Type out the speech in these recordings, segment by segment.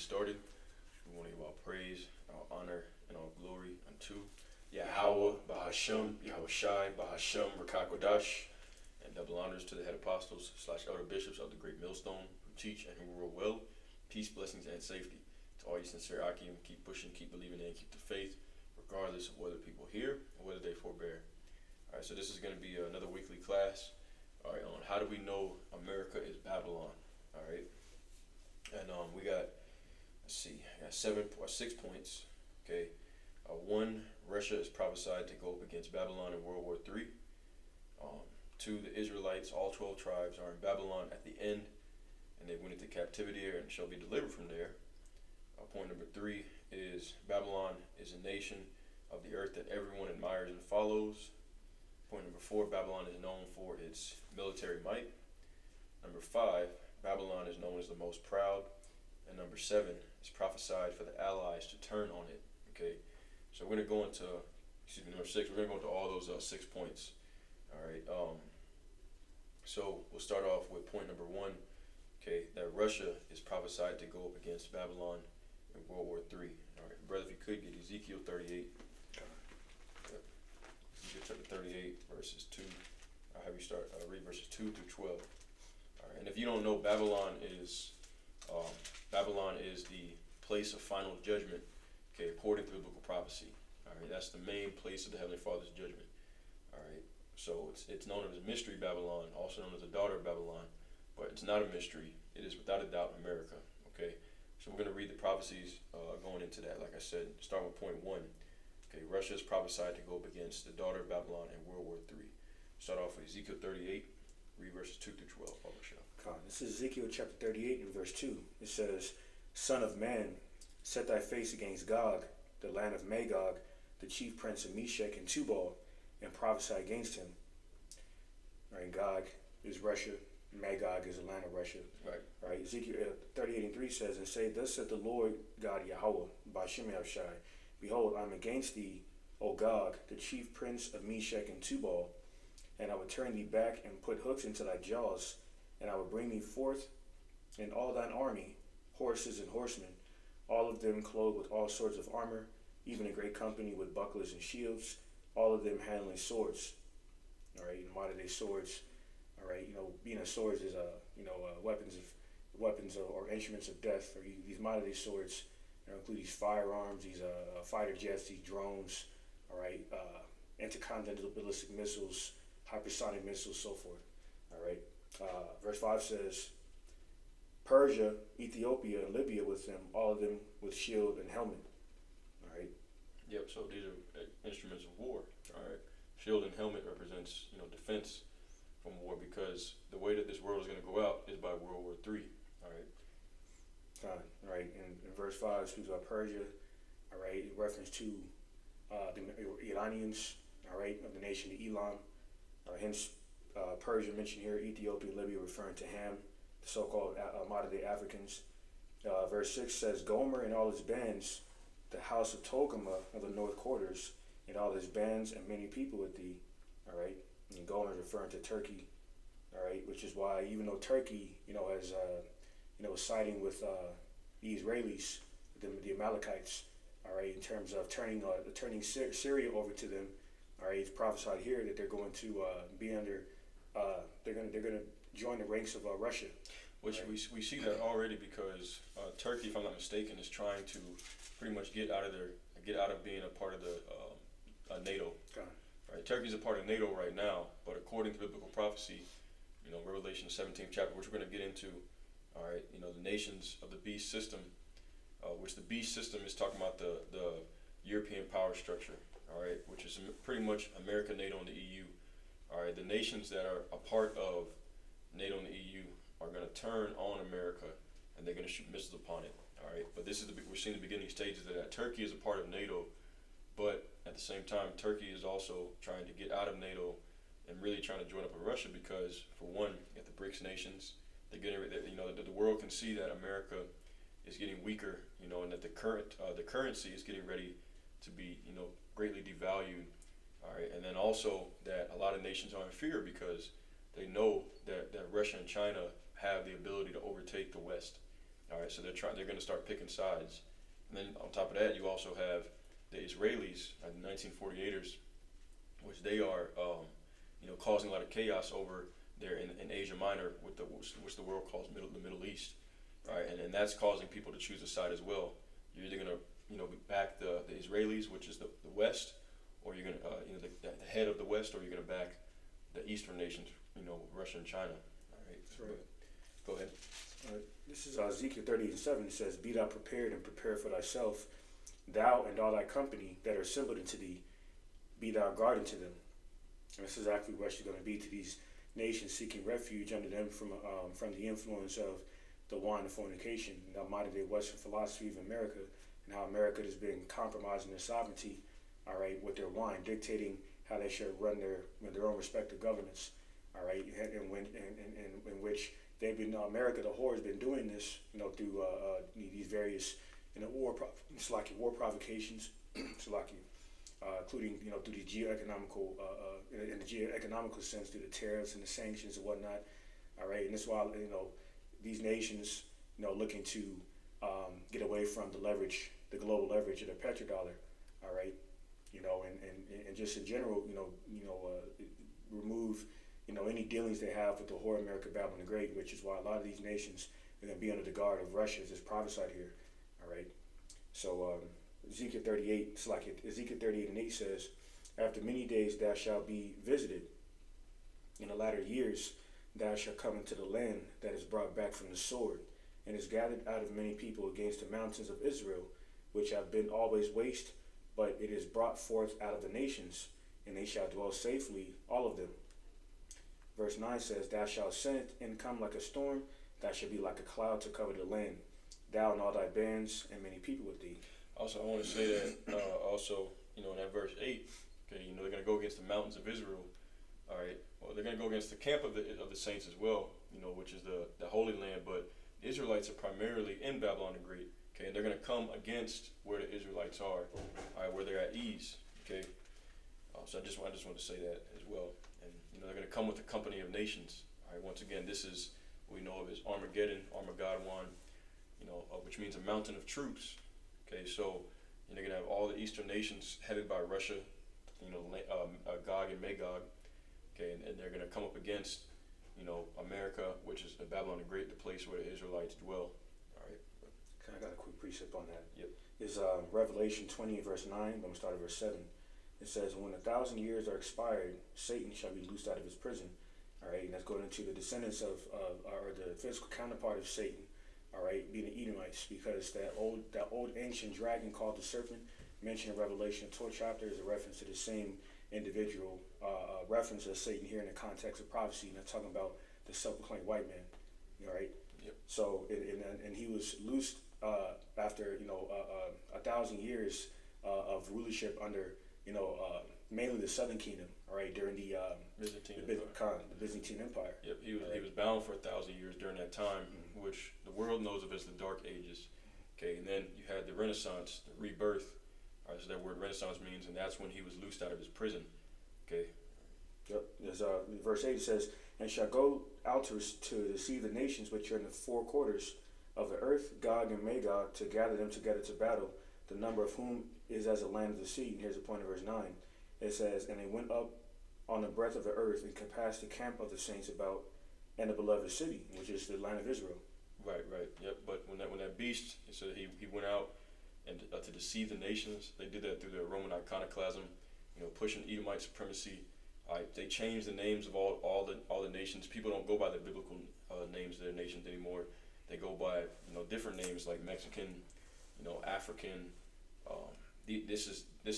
started, we want to give all praise, our honor, and all glory unto Yahweh, Bahasham, Yahushai, Bahasham, Rakakwadash, and double honors to the head apostles / elder bishops of the great millstone who teach and who rule well, peace, blessings, and safety. To all you sincere Akim, keep pushing, keep believing, and keep the faith, regardless of whether people hear or whether they forbear. All right, so this is going to be another weekly class, all right, on how do we know America is Babylon, all right? And we got, let's see, I got 6 points, okay? One, Russia is prophesied to go up against Babylon in World War III. Two, the Israelites, all 12 tribes, are in Babylon at the end, and they went into captivity and shall be delivered from there. Point number 3 is Babylon is a nation of the earth that everyone admires and follows. Point number 4, Babylon is known for its military might. Number 5, Babylon is known as the most proud. And number 7, it's prophesied for the allies to turn on it. Okay, so we're going to go into, number 6, we're going to go into all those 6 points. All right, so we'll start off with point number 1, okay, that Russia is prophesied to go up against Babylon in World War III. All right, brother, if you could get Ezekiel 38. Yep. Ezekiel chapter 38, verses 2. I'll have you start, read verses 2 through 12. All right, and if you don't know, Babylon is the place of final judgment, okay, according to biblical prophecy. All right, that's the main place of the Heavenly Father's judgment. All right, so it's known as Mystery Babylon, also known as the daughter of Babylon, but it's not a mystery. It is without a doubt America. Okay, so we're going to read the prophecies going into that. Like I said, start with point 1. Okay, Russia is prophesied to go up against the daughter of Babylon in World War III. Start off with Ezekiel 38, read verses 2 through 12. This is Ezekiel chapter 38 and verse 2. It says, Son of man, set thy face against Gog, the land of Magog, the chief prince of Meshech and Tubal, and prophesy against him. Right, Gog is Russia. Magog is the land of Russia. Right. Ezekiel 38 and 3 says, and say, Thus saith the Lord God Yahweh, Bashem Yahushai, Behold, I am against thee, O Gog, the chief prince of Meshech and Tubal, and I will turn thee back and put hooks into thy jaws, and I will bring thee forth in all thine army, horses and horsemen, all of them clothed with all sorts of armor, even a great company with bucklers and shields, all of them handling swords. All right, modern day swords. All right, being a swords is weapons or instruments of death. Or these modern day swords include these firearms, these fighter jets, these drones. All right, intercontinental ballistic missiles, hypersonic missiles, so forth. All right. Verse 5 says, Persia, Ethiopia, and Libya with them, all of them with shield and helmet. All right. Yep. So these are instruments of war. All right. Shield and helmet represents, defense from war, because the way that this world is going to go out is by World War III. All right. All right. And verse 5 speaks about Persia. All right. In reference to the Iranians. All right, of the nation of Elam. Hence. Persia mentioned here, Ethiopia and Libya referring to Ham, the so-called modern-day Africans. Verse 6 says, Gomer and all his bands, the house of Togarmah of the north quarters, and all his bands and many people with thee. All right, and Gomer is referring to Turkey. All right, which is why even though Turkey, has siding with the Israelis, the Amalekites, all right, in terms of turning Syria over to them. All right, it's prophesied here that they're going to be under. They're going to join the ranks of Russia, which right? we see that already, because Turkey, if I'm not mistaken, is trying to pretty much get out of being a part of the NATO. Okay. Right, Turkey's a part of NATO right now, but according to biblical prophecy, Revelation 17th chapter, which we're going to get into, all right, the nations of the beast system, which the beast system is talking about the European power structure, all right, which is pretty much America, NATO, and the EU. All right, the nations that are a part of NATO and the EU are going to turn on America, and they're going to shoot missiles upon it. All right, but we're seeing the beginning stages of that. Turkey is a part of NATO, but at the same time, Turkey is also trying to get out of NATO and really trying to join up with Russia, because, for one, you got the BRICS nations. They're getting, the world can see that America is getting weaker, and that the currency is getting ready to be, greatly devalued. All right, and then also that a lot of nations are in fear, because they know that Russia and China have the ability to overtake the West. All right, so they're going to start picking sides, and then on top of that, you also have the Israelis, the 1948ers, which they are, causing a lot of chaos over there in Asia Minor, with which the world calls the Middle East, right? And that's causing people to choose a side as well. You're either going to, back the Israelis, which is the West, or you're going to, the head of the West, or you're going to back the Eastern nations, Russia and China. All right. That's right. Go ahead. This is Ezekiel 38:7. It says, "Be thou prepared and prepare for thyself, thou and all thy company that are assembled unto thee, be thou guarding to them." And this is exactly what you're going to be to these nations seeking refuge under them from the influence of the wine of fornication, and the modern day Western philosophy of America, and how America has been compromising their sovereignty, all right, with their wine, dictating how they should run their own respective governments, all right, and in which they've been America, the whore, has been doing this, through these various war provocations, including through the geoeconomical in the geoeconomical sense, through the tariffs and the sanctions and whatnot, all right, and that's why these nations looking to get away from the global leverage of the petrodollar, all right, and just in general, remove any dealings they have with the whore America, Babylon the Great, which is why a lot of these nations are going to be under the guard of Russia, as is prophesied here, all right. So Ezekiel 38:8 says, "After many days thou shalt be visited. In the latter years thou shalt come into the land that is brought back from the sword, and is gathered out of many people against the mountains of Israel, which have been always waste, but it is brought forth out of the nations, and they shall dwell safely, all of them." Verse 9 says, "Thou shalt send and come like a storm, thou shalt be like a cloud to cover the land, thou and all thy bands, and many people with thee." Also, I want to say that in that verse 8, okay, they're going to go against the mountains of Israel. All right. Well, they're going to go against the camp of the saints as well, which is the Holy Land. But the Israelites are primarily in Babylon the Great. Okay, and they're going to come against where the Israelites are, all right, where they're at ease. Okay. So I just want to say that as well. And they're going to come with the company of nations. All right. Once again, this is what we know of as Armageddon, Armageddon, which means a mountain of troops. Okay, so they're going to have all the eastern nations headed by Russia, Gog and Magog. Okay, and they're going to come up against, America, which is the Babylon the Great, the place where the Israelites dwell. All right. Okay, I got a quick precept on that. Yep. Is Revelation 20 verse 9. I'm going to start at verse 7. It says, "When 1,000 years are expired, Satan shall be loosed out of his prison." All right, and that's going into the descendants or the physical counterpart of Satan. All right, being the Edomites, because that old ancient dragon called the serpent, mentioned in Revelation 12 chapter, is a reference to the same individual, reference as Satan here in the context of prophecy, and that's talking about the self-proclaimed white man. All right. Yep. So and he was loosed after 1,000 years of rulership under mainly the Southern Kingdom. All right, during the Byzantine Empire. Yep. He was bound for 1,000 years during that time, which the world knows of as the Dark Ages. Okay, and then you had the Renaissance, the rebirth. All right, so that word Renaissance means, and that's when he was loosed out of his prison. Okay. Yep. There's verse 8 says, "And shall go out to deceive the nations which are in the four quarters of the earth, Gog and Magog, to gather them together to battle, the number of whom is as the land of the sea." And here's the point of verse 9. It says, "And they went up on the breadth of the earth and compassed the camp of the saints about, and the beloved city," which is the land of Israel. Right. Yep. But when that beast, it said he went out and to deceive the nations. They did that through their Roman iconoclasm, pushing Edomite supremacy. They changed the names of all the nations. People don't go by the biblical names of their nations anymore. They go by different names like Mexican, African. This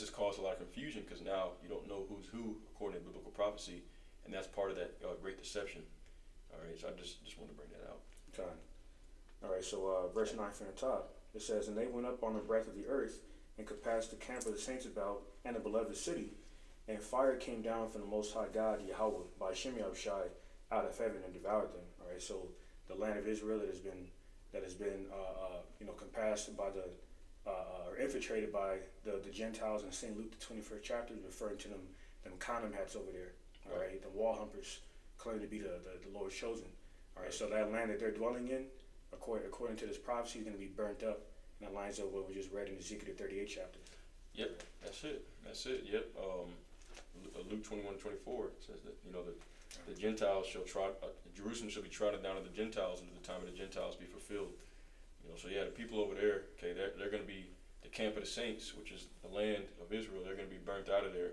has caused a lot of confusion because now you don't know who's who according to biblical prophecy, and that's part of that great deception. All right, so I just want to bring that out. Okay. All right, so verse 9 from the top, it says, "And they went up on the breadth of the earth and compassed the camp of the saints about, and the beloved city. And fire came down from the Most High God, Yahweh, by Shem Yahushai, out of heaven and devoured them." All right, so the land of Israel that has been compassed by or infiltrated by the Gentiles in St. Luke the 21st chapter, referring to them condom hats over there. All right, the wall humpers claim to be the Lord's chosen. All right, so that land that they're dwelling in, according to this prophecy, he's going to be burnt up, and that lines up what we just read in Ezekiel 38 chapter. Yep, that's it. Yep. Luke 21:24 says that the Gentiles shall trot, Jerusalem shall be trodden down of the Gentiles until the time of the Gentiles be fulfilled. So the people over there, okay, they're going to be the camp of the saints, which is the land of Israel. They're going to be burnt out of there,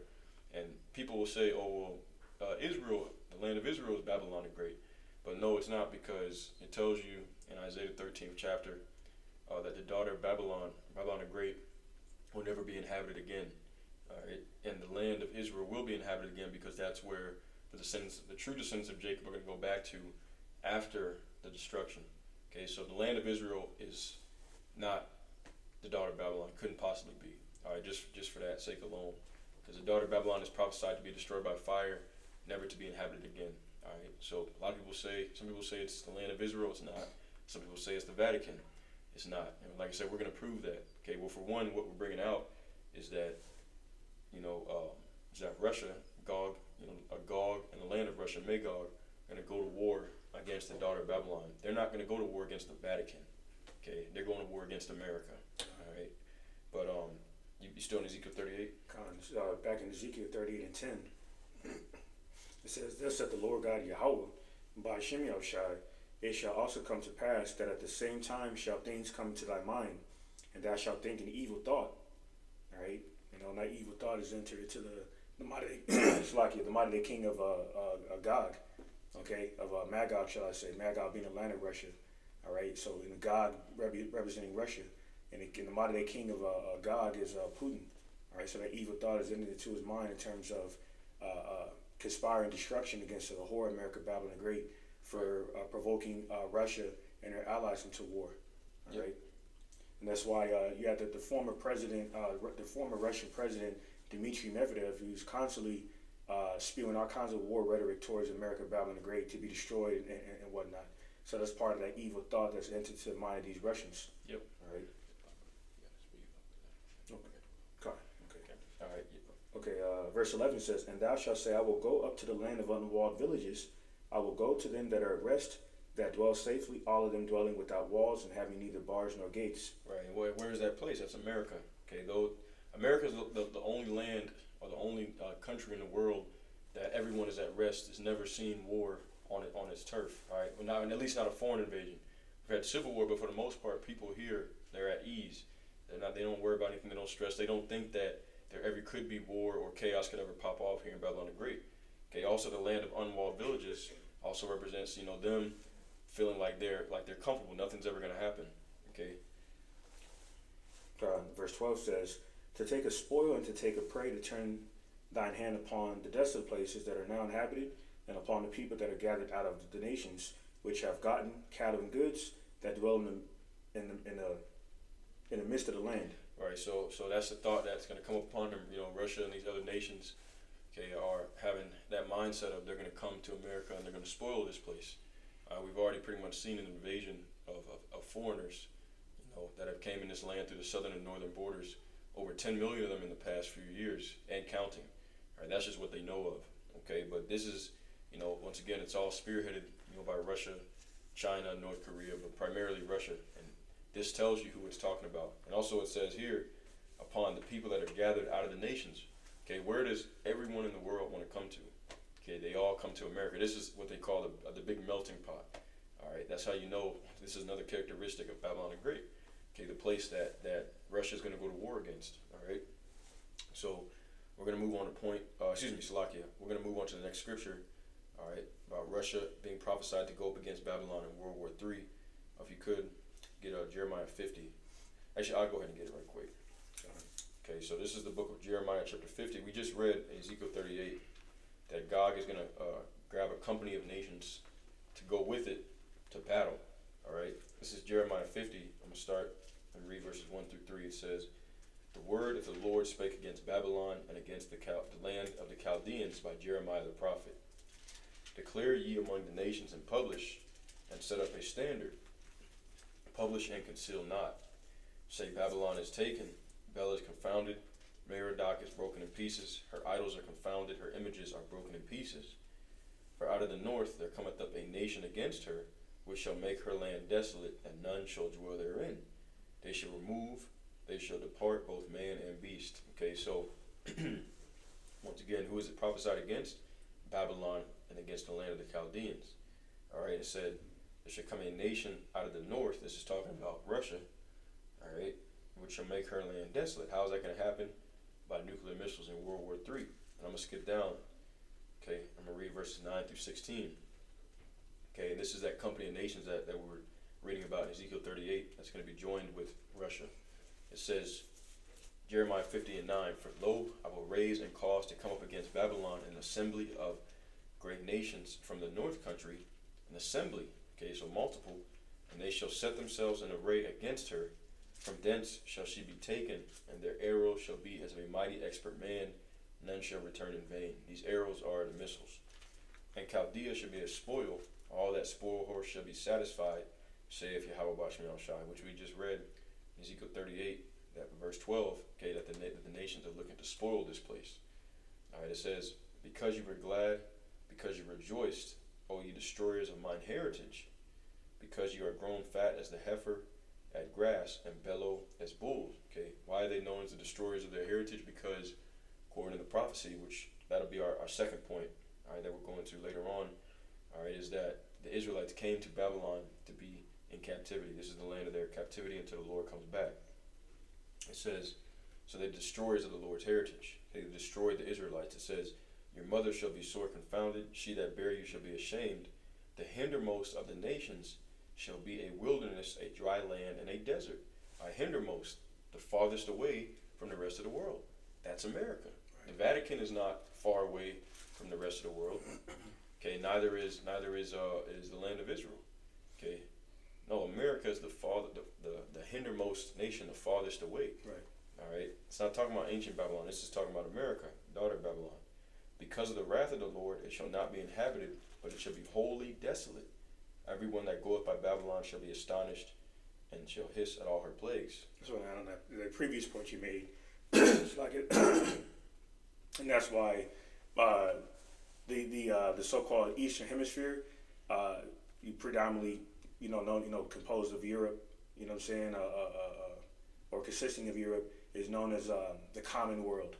and people will say, oh well, Israel, the land of Israel is Babylon the Great, but no, it's not, because it tells you in Isaiah 13th chapter that the daughter of Babylon the Great, will never be inhabited again. And the land of Israel will be inhabited again, because that's where the true descendants of Jacob are going to go back to after the destruction. Okay, so the land of Israel is not the daughter of Babylon. Couldn't possibly be. All right, just for that sake alone, because the daughter of Babylon is prophesied to be destroyed by fire, never to be inhabited again. All right, so some people say it's the land of Israel. It's not. Some people say it's the Vatican. It's not. And like I said, we're going to prove that. Okay, well, for one, what we're bringing out is that that Russia, Gog, Gog, and the land of Russia, Magog, are going to go to war against the daughter of Babylon. They're not going to go to war against the Vatican. Okay, they're going to war against America. All right, but you still in Ezekiel 38? Back in Ezekiel 38 and 10, it says, "Thus saith the Lord God Yahweh, by Shem Yahushai, it shall also come to pass that at the same time shall things come into thy mind, and thou shalt think an evil thought." All right, and that evil thought is entered into the mighty, the mighty king of Gog, okay, of Magog, shall I say, Magog being the land of Russia. All right, so in Gog representing Russia, and the modern day king of Gog is Putin. All right, so that evil thought is entered into his mind in terms of conspiring destruction against the whore America, Babylon the Great, for provoking Russia and their allies into war. All right, and that's why you had the former president, the former Russian president Dmitry Medvedev, who's constantly spewing all kinds of war rhetoric towards America, Babylon the Great, to be destroyed and whatnot. So that's part of that evil thought that's entered to the mind of these Russians. Yep. All right. Okay. All right. Okay. Verse 11 says, "And thou shalt say, I will go up to the land of unwalled villages. I will go to them that are at rest, that dwell safely, all of them dwelling without walls and having neither bars nor gates." Right. And where is that place? That's America. Okay. Though America is the only land, or the only country in the world that everyone is at rest, has never seen war on its turf. All right. Well, not, at least not a foreign invasion. We've had civil war, but for the most part, people here, they're at ease. They don't worry about anything. They don't stress. They don't think that there ever could be war or chaos could ever pop off here in Babylon the Great. Okay. Also, the land of unwalled villages also represents, them feeling like they're comfortable. Nothing's ever going to happen. Okay. Verse 12 says, "To take a spoil and to take a prey, to turn thine hand upon the desolate places that are now inhabited, and upon the people that are gathered out of the nations, which have gotten cattle and goods, that dwell in the midst of the land." Right. So that's the thought that's going to come upon them. Russia and these other nations, okay, are having that mindset of they're going to come to America and they're going to spoil this place. We've already pretty much seen an invasion of foreigners, that have came in this land through the southern and northern borders. Over 10 million of them in the past few years and counting. All right, that's just what they know of. Okay, but this is, once again, it's all spearheaded, by Russia, China, North Korea, but primarily Russia. And this tells you who it's talking about. And also it says here, upon the people that are gathered out of the nations. Okay, where does everyone in the world want to come to? Okay, they all come to America. This is what they call the big melting pot. All right, that's how you know this is another characteristic of Babylon the Great. Okay, the place that Russia is going to go to war against. All right, so we're going to move on to Salakia. We're going to move on to the next scripture. All right, about Russia being prophesied to go up against Babylon in World War III. If you could get Jeremiah 50. Actually, I'll go ahead and get it right quick. Okay, so this is the book of Jeremiah chapter 50. We just read Ezekiel 38 that Gog is going to grab a company of nations to go with it to battle. All right, this is Jeremiah 50. I'm going to start and read verses 1 through 3. It says, "The word of the Lord spake against Babylon and against the land of the Chaldeans by Jeremiah the prophet. Declare ye among the nations and publish, and set up a standard. Publish and conceal not. Say, Babylon is taken, Bel is confounded, Merodach is broken in pieces, her idols are confounded, her images are broken in pieces. For out of the north there cometh up a nation against her, which shall make her land desolate, and none shall dwell therein. They shall remove, they shall depart, both man and beast. Okay, so once again, who is it prophesied against? Babylon, and against the land of the Chaldeans. All right, it said there shall come a nation out of the north. This is talking about Russia. All right, which shall make her land desolate. How is that going to happen? By nuclear missiles in World War III. And I'm going to skip down. Okay, I'm going to read verses 9 through 16. Okay, and this is that company of nations that we're reading about in Ezekiel 38 that's going to be joined with Russia. It says, Jeremiah 50 and 9, for lo, I will raise and cause to come up against Babylon an assembly of great nations from the north country, an assembly, okay, so multiple, and they shall set themselves in array against her. From thence shall she be taken, and their arrows shall be as of a mighty expert man, none shall return in vain. These arrows are the missiles. And Chaldea shall be a spoil, all that spoil horse shall be satisfied, saith Yahweh Bashmi al-Shai, which we just read in Ezekiel 38, that verse 12, okay, that the nations are looking to spoil this place. All right, it says, because you were glad, because you rejoiced, O ye destroyers of mine heritage, because you are grown fat as the heifer at grass and bellow as bulls. Okay, why are they known as the destroyers of their heritage? Because according to the prophecy, which that'll be our second point, all right, that we're going to later on, all right, is that the Israelites came to Babylon to be in captivity. This is the land of their captivity until the Lord comes back. It says, so they're destroyers of the Lord's heritage. They destroyed the Israelites. It says, your mother shall be sore confounded, she that bare you shall be ashamed. The hindermost of the nations shall be a wilderness, a dry land, and a desert. Hindermost, the farthest away from the rest of the world. That's America. Right. The Vatican is not far away from the rest of the world. Okay, neither is the land of Israel. Okay, no, America is the hindermost nation, the farthest away. Right. All right. It's not talking about ancient Babylon. This is talking about America, daughter of Babylon. Because of the wrath of the Lord, it shall not be inhabited, but it shall be wholly desolate. Everyone that goeth by Babylon shall be astonished, and shall hiss at all her plagues. So on the previous point you made, it's like it, and that's why the so-called Eastern Hemisphere, you predominantly composed of Europe, you know what I'm saying, or consisting of Europe, is known as the common world.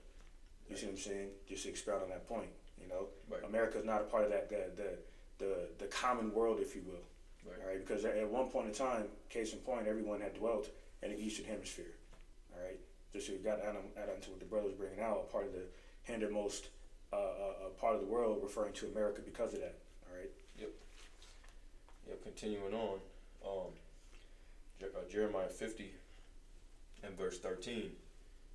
You see what I'm saying? Just to expound on that point, right. America is not a part of that the common world, if you will. Right. All right, because at one point in time, case in point, everyone had dwelt in the Eastern Hemisphere. All right, just so you got to add on to what the brother was bringing out, part of the hindermost part of the world, referring to America because of that. All right. Yep. Continuing on, Jeremiah 50 and verse 13.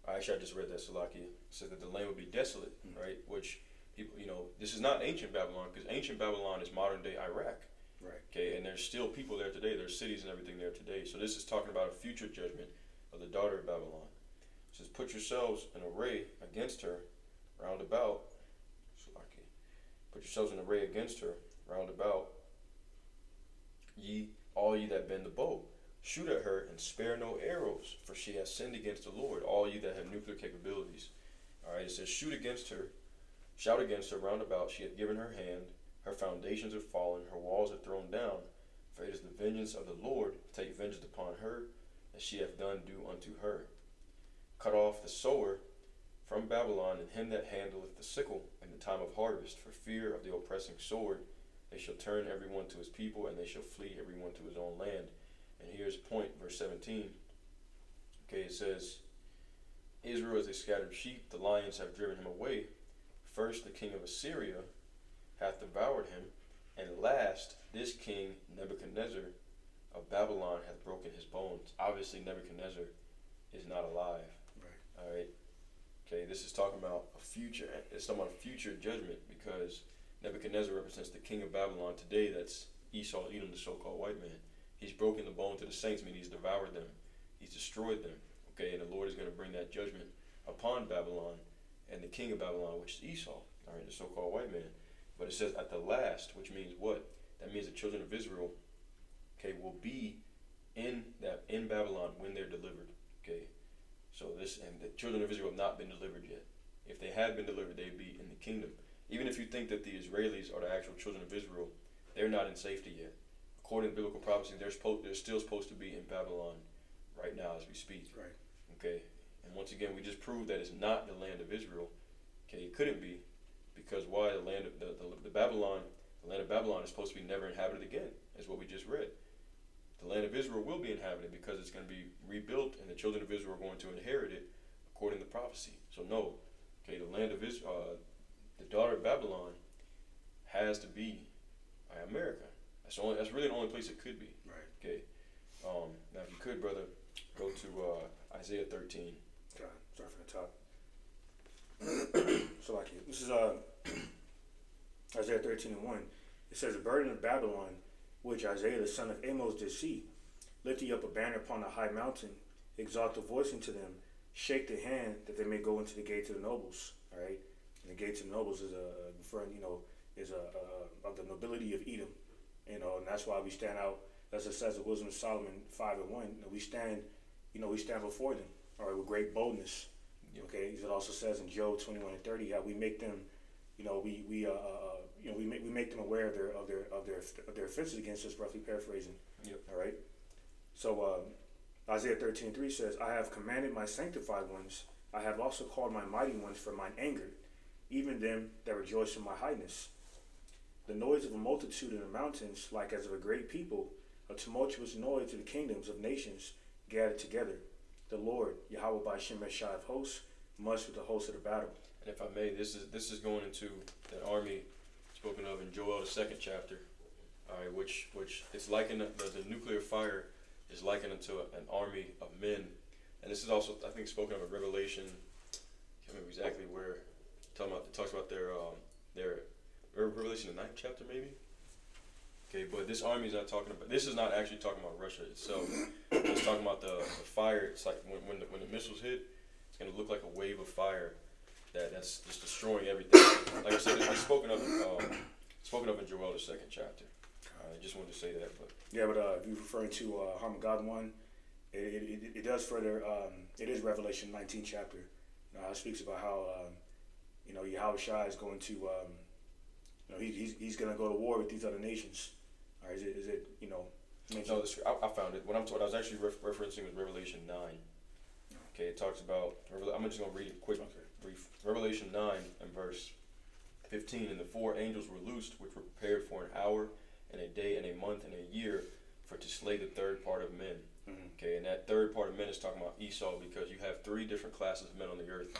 Actually, I just read that, Salakia. It said that the land would be desolate, right? Which people, this is not ancient Babylon, because ancient Babylon is modern day Iraq. Right. Okay, and there's still people there today. There's cities and everything there today. So this is talking about a future judgment of the daughter of Babylon. It says, put yourselves in array against her round about. Put yourselves in array against her round about. All ye that bend the bow. Shoot at her and spare no arrows, for she has sinned against the Lord, all you that have nuclear capabilities. All right, it says, shoot against her, shout against her round about. She hath given her hand, her foundations are fallen, her walls are thrown down. For it is the vengeance of the Lord, take vengeance upon her, as she hath done do unto her. Cut off the sower from Babylon, and him that handleth the sickle in the time of harvest, for fear of the oppressing sword. They shall turn every one to his people, and they shall flee every one to his own land. And here's point, verse 17. Okay, it says, Israel is a scattered sheep, the lions have driven him away. First the king of Assyria hath devoured him, and last this king Nebuchadnezzar of Babylon hath broken his bones. Obviously Nebuchadnezzar is not alive. Right. All right. Okay, this is talking about it's talking about a future judgment, because Nebuchadnezzar represents the king of Babylon today. That's Esau, Edom, the so-called white man. He's broken the bone to the saints, meaning he's devoured them. He's destroyed them. Okay, and the Lord is going to bring that judgment upon Babylon and the king of Babylon, which is Esau, all right, the so-called white man. But it says at the last, which means what? That means the children of Israel, okay, will be in Babylon when they're delivered. Okay, so and the children of Israel have not been delivered yet. If they had been delivered, they'd be in the kingdom. Even if you think that the Israelis are the actual children of Israel, they're not in safety yet. according to biblical prophecy, they're still supposed to be in Babylon right now as we speak. Right. Okay. And once again, we just proved that it's not the land of Israel. Okay, it couldn't be, because why? The land of the Babylon, the land of Babylon is supposed to be never inhabited again, is what we just read. The land of Israel will be inhabited because it's going to be rebuilt, and the children of Israel are going to inherit it according to prophecy. So no, okay, the land of Israel, the daughter of Babylon, has to be America. That's really the only place it could be. Right. Okay. Now, if you could, brother, go to Isaiah 13. Okay. Start from the top. So like this is Isaiah 13:1. It says, "The burden of Babylon, which Isaiah the son of Amos did see, lift ye up a banner upon a high mountain, exalt the voice unto them, shake the hand that they may go into the gates of the nobles." All right, and the gates of the nobles is referring, is of the nobility of Edom, and that's why we stand out. As it says in Wisdom of Solomon 5:1, we stand before them, all right, with great boldness. Okay, as it also says in Job 21:30, how we make them, we make them aware of their offenses against us, roughly paraphrasing. Yep. All right. So Isaiah 13:3 says, "I have commanded my sanctified ones. I have also called my mighty ones for mine anger, even them that rejoice in my highness. The noise of a multitude in the mountains, like as of a great people, a tumultuous noise of the kingdoms of nations gathered together. The Lord, Yahweh by Shem Eshai of hosts, must with the host of the battle." And if I may, this is going into that army spoken of in Joel the 2nd chapter, all right, which it's likened, the nuclear fire is likened unto an army of men, and this is also, I think, spoken of in Revelation. I can't remember exactly where. It talks about their Revelation the 9th chapter maybe. Okay, but this army is not talking about. This is not actually talking about Russia itself. It's talking about the fire. It's like when the missiles hit, it's going to look like a wave of fire that's just destroying everything. Like I said, it's spoken of in Joel the 2nd chapter. I just wanted to say that, but Yeah, but if you're referring to Armageddon 1, it does further. It is Revelation 19 chapter. It speaks about how Yahweh Shai is going to he's going to go to war with these other nations. Or is it mentioned? No, I found it. What I was actually referencing was Revelation 9. Okay, it talks about. I'm just going to read it quick, brief. Revelation 9 and verse 15. "And the 4 angels were loosed, which were prepared for an hour and a day and a month and a year, for to slay the third part of men." Mm-hmm. Okay, and that third part of men is talking about Esau, because you have 3 different classes of men on the earth.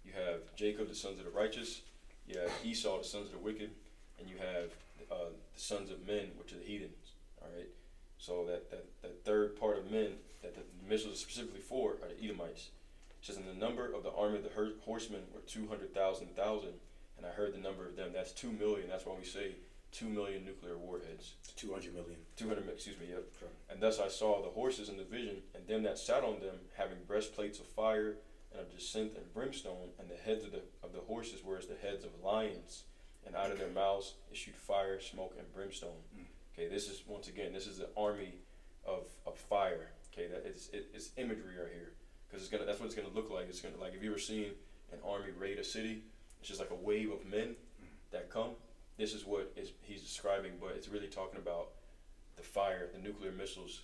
You have Jacob, the sons of the righteous. You have Esau, the sons of the wicked, and you have the sons of men, which are the heathens. All right. So that third part of men that the missiles are specifically for are the Edomites. It says, "And the number of the army of the horsemen were 200,000, and I heard the number of them." That's 2 million. That's why we say 2 million nuclear warheads. 200 million. 200. Excuse me. Yep. Sure. "And thus I saw the horses in the vision, and them that sat on them, having breastplates of fire and of jacinth and brimstone, and the heads of the horses were as the heads of lions, and out of their mouths issued fire, smoke, and brimstone." Okay, this is the army of fire. Okay, that it's imagery right here, because that's what it's gonna look like. It's gonna, like, if you were seeing an army raid a city, it's just like a wave of men that come. This is what he's describing, but it's really talking about the fire, the nuclear missiles.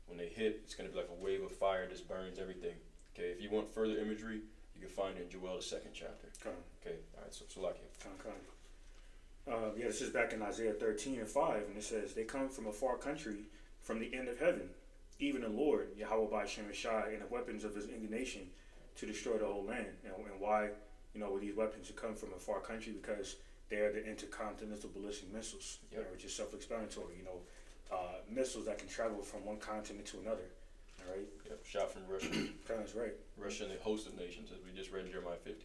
When they hit, it's gonna be like a wave of fire that just burns everything. Okay, if you want further imagery, you can find it in Joel the 2nd chapter. Okay, all right, so like it. This is back in Isaiah 13:5, and it says, "They come from a far country, from the end of heaven, even the Lord, Yahweh by Shem Eshai, and the weapons of his indignation to destroy the whole land." And why, with these weapons to come from a far country? Because they are the intercontinental ballistic missiles, which is self-explanatory. Missiles that can travel from one continent to another. All right. Yep, shot from Russia. That's right. Russia and the host of nations, as we just read in Jeremiah 50.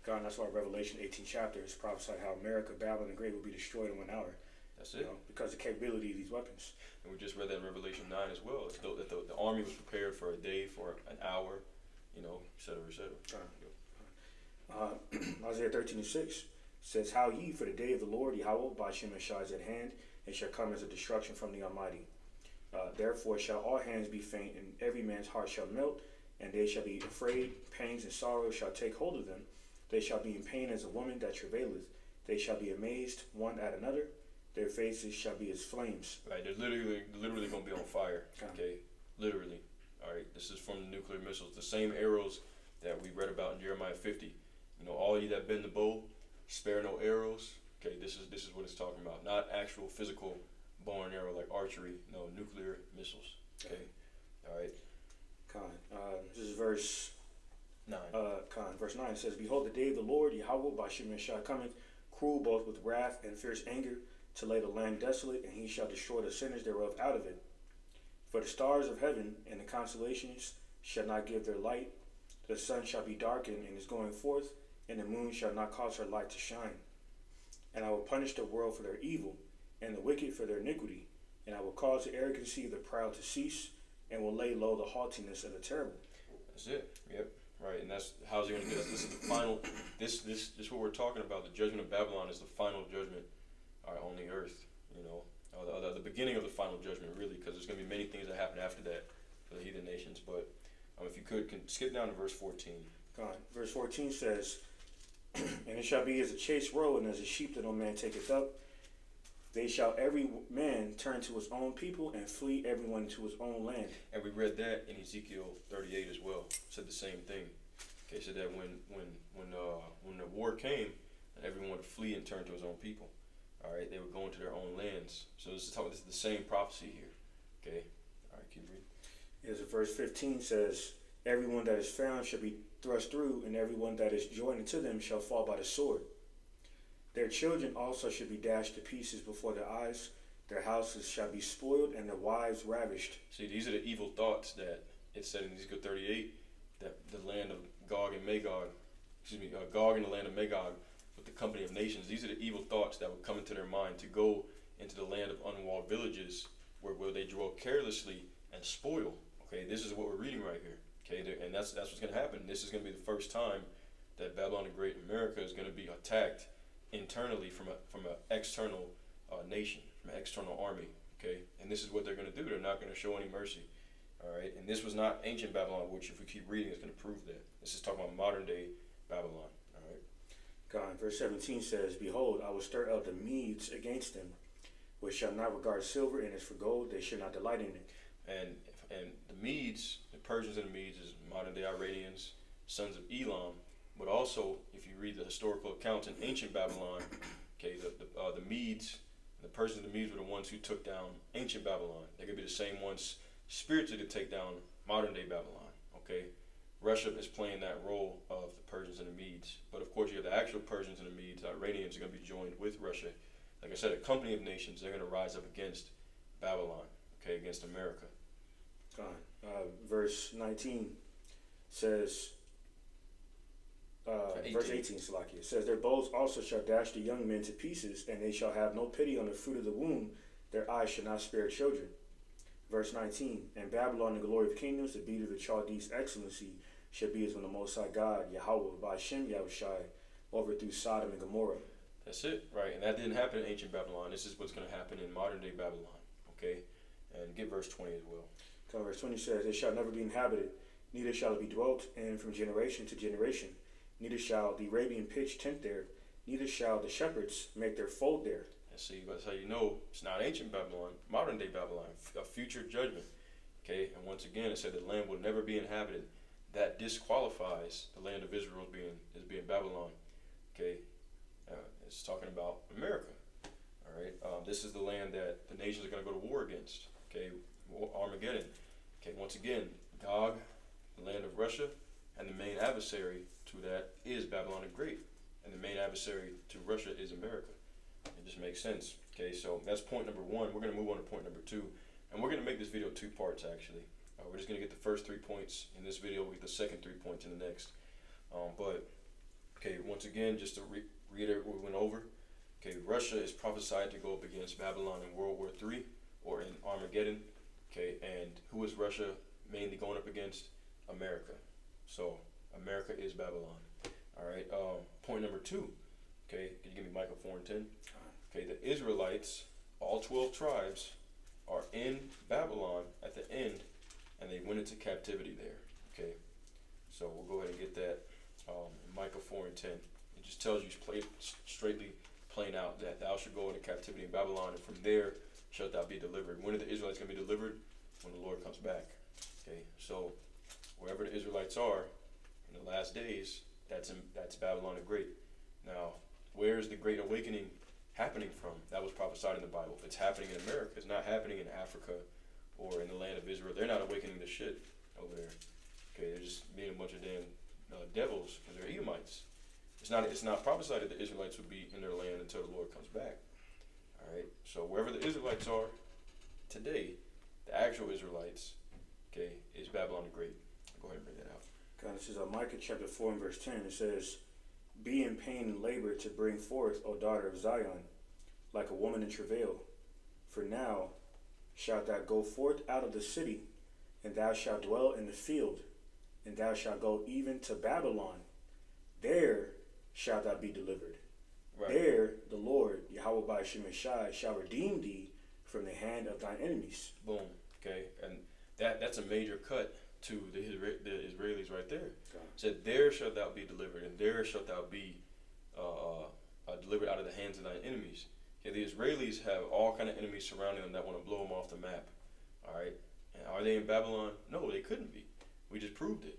God, and that's why Revelation 18 chapter is prophesied how America, Babylon, the Great will be destroyed in 1 hour. That's it. Because of the capability of these weapons. And we just read that in Revelation 9 as well. It's that the army was prepared for a day, for an hour, et cetera, et cetera. Isaiah 13:6 says, "How ye, for the day of the Lord, Yahweh, by Shem Eshai is at hand, and shall come as a destruction from the Almighty. Therefore shall all hands be faint, and every man's heart shall melt, and they shall be afraid. Pains and sorrows shall take hold of them. They shall be in pain as a woman that travaileth. They shall be amazed one at another, Their faces shall be as flames. Right, they're literally going to be on fire. Okay. Okay, literally. All right, this is from the nuclear missiles, the same arrows that we read about in Jeremiah 50. You know, all ye that bend the bow, spare no arrows. Okay, this is what it's talking about. Not actual physical bow and arrow like archery. No, nuclear missiles. Okay, all right. This is verse 9. Verse 9 says, "Behold, the day of the Lord Yahweh Bashim Yeshai cometh, cruel both with wrath and fierce anger, to lay the land desolate, and he shall destroy the sinners thereof out of it. For the stars of heaven and the constellations shall not give their light. The sun shall be darkened in his going forth, and the moon shall not cause her light to shine. And I will punish the world for their evil, and the wicked for their iniquity. And I will cause the arrogancy of the proud to cease, and will lay low the haughtiness of the terrible." That's it. Yep. Right, and that's how's he going to get us. This is the final. This what we're talking about. The judgment of Babylon is the final judgment on the earth. You know, the beginning of the final judgment, really, because there's going to be many things that happen after that for the heathen nations. But if you can skip down to verse 14. Verse 14 says, "And it shall be as a chased roe, and as a sheep that no man taketh up. They shall every man turn to his own people, and flee everyone to his own land." And we read that in Ezekiel 38 as well. Said the same thing. Okay, said that when the war came, and everyone would flee and turn to his own people. All right, they would go into their own lands. So this is the same prophecy here. Okay, all right, keep reading. As verse 15 says, "Everyone that is found shall be thrust through, and everyone that is joined unto them shall fall by the sword. Their children also shall be dashed to pieces before their eyes. Their houses shall be spoiled, and their wives ravished." See, these are the evil thoughts that it said in Ezekiel 38, that the land of Gog and Magog, Gog and the land of Magog, with the company of nations. These are the evil thoughts that would come into their mind to go into the land of unwalled villages, where they dwell carelessly and spoil. Okay, this is what we're reading right here. Okay, and that's what's going to happen. This is going to be the first time that Babylon the Great, America, is going to be attacked internally from an external nation, from an external army. Okay, and this is what they're going to do. They're not going to show any mercy. All right, and this was not ancient Babylon, which, if we keep reading, is going to prove that. This is talking about modern day Babylon. All right. Verse 17 says, "Behold, I will stir up the Medes against them, which shall not regard silver, and as for gold, they shall not delight in it." And the Medes, the Persians and the Medes, is modern day Iranians, sons of Elam. But also, if you read the historical accounts in ancient Babylon, okay, the Medes, the Persians and the Medes were the ones who took down ancient Babylon. They could be the same ones spiritually to take down modern day Babylon. Okay, Russia is playing that role of the Persians and the Medes. But of course, you have the actual Persians and the Medes. The Iranians are going to be joined with Russia. Like I said, a company of nations. They're going to rise up against Babylon. Okay, against America. Verse 19 says, verse 18, Salakia, it says, "Their bows also shall dash the young men to pieces, and they shall have no pity on the fruit of the womb. Their eyes shall not spare children." Verse 19, "And Babylon, the glory of kingdoms, the beauty of the Chaldees' excellency, shall be as when the Most High God, Yahweh, Ba'ashem Yahushai, overthrew Sodom and Gomorrah." That's it, right? And that didn't happen in ancient Babylon. This is what's going to happen in modern day Babylon. Okay, and get verse 20 as well. Verse 20 says, "It shall never be inhabited, neither shall it be dwelt in from generation to generation. Neither shall the Arabian pitch tent there, neither shall the shepherds make their fold there." And see, that's how you know it's not ancient Babylon, modern day Babylon, a future judgment. Okay, and once again, it said the land will never be inhabited. That disqualifies the land of Israel as being Babylon. Okay, it's talking about America. All right, this is the land that the nations are going to go to war against. Okay, Armageddon. Okay, once again, Gog, the land of Russia, and the main adversary to that is Babylon the Great, and the main adversary to Russia is America. It just makes sense. Okay, so that's point number one. We're going to move on to point number two, and we're going to make this video 2 parts actually. We're just going to get the first 3 points in this video. We'll get the second 3 points in the next. But okay, once again, just to reiterate what we went over. Okay, Russia is prophesied to go up against Babylon in World War III or in Armageddon. Okay, and who is Russia mainly going up against? America. So America is Babylon. All right. Point number 2. Okay, can you give me Micah 4:10? Okay, the Israelites, all 12 tribes, are in Babylon at the end, and they went into captivity there. Okay, so we'll go ahead and get that in Micah 4:10. It just tells you playing out that thou shalt go into captivity in Babylon, and from there shalt thou be delivered. When are the Israelites going to be delivered? When the Lord comes back. Okay, so wherever the Israelites are in the last days, that's Babylon the Great. Now, where is the Great Awakening happening from? That was prophesied in the Bible. It's happening in America. It's not happening in Africa or in the land of Israel. They're not awakening the shit over there. Okay, they're just being a bunch of damn devils because they're Edomites. It's not prophesied that the Israelites would be in their land until the Lord comes back. All right, so wherever the Israelites are today, the actual Israelites, okay, is Babylon the Great. Go ahead and bring that out. God, this is Micah chapter 4 and verse 10. It says, "Be in pain and labor to bring forth, O daughter of Zion, like a woman in travail. For now shalt thou go forth out of the city, and thou shalt dwell in the field, and thou shalt go even to Babylon. There shalt thou be delivered. Right. There the Lord, Yahweh by Shemeshai, shall redeem thee from the hand of thine enemies." Boom. Okay, and that's a major cut to the Israelis right there. Okay. It said, "There shalt thou be delivered, and there shalt thou be delivered out of the hands of thine enemies." Okay, the Israelis have all kind of enemies surrounding them that want to blow them off the map. All right, and are they in Babylon? No, they couldn't be. We just proved it.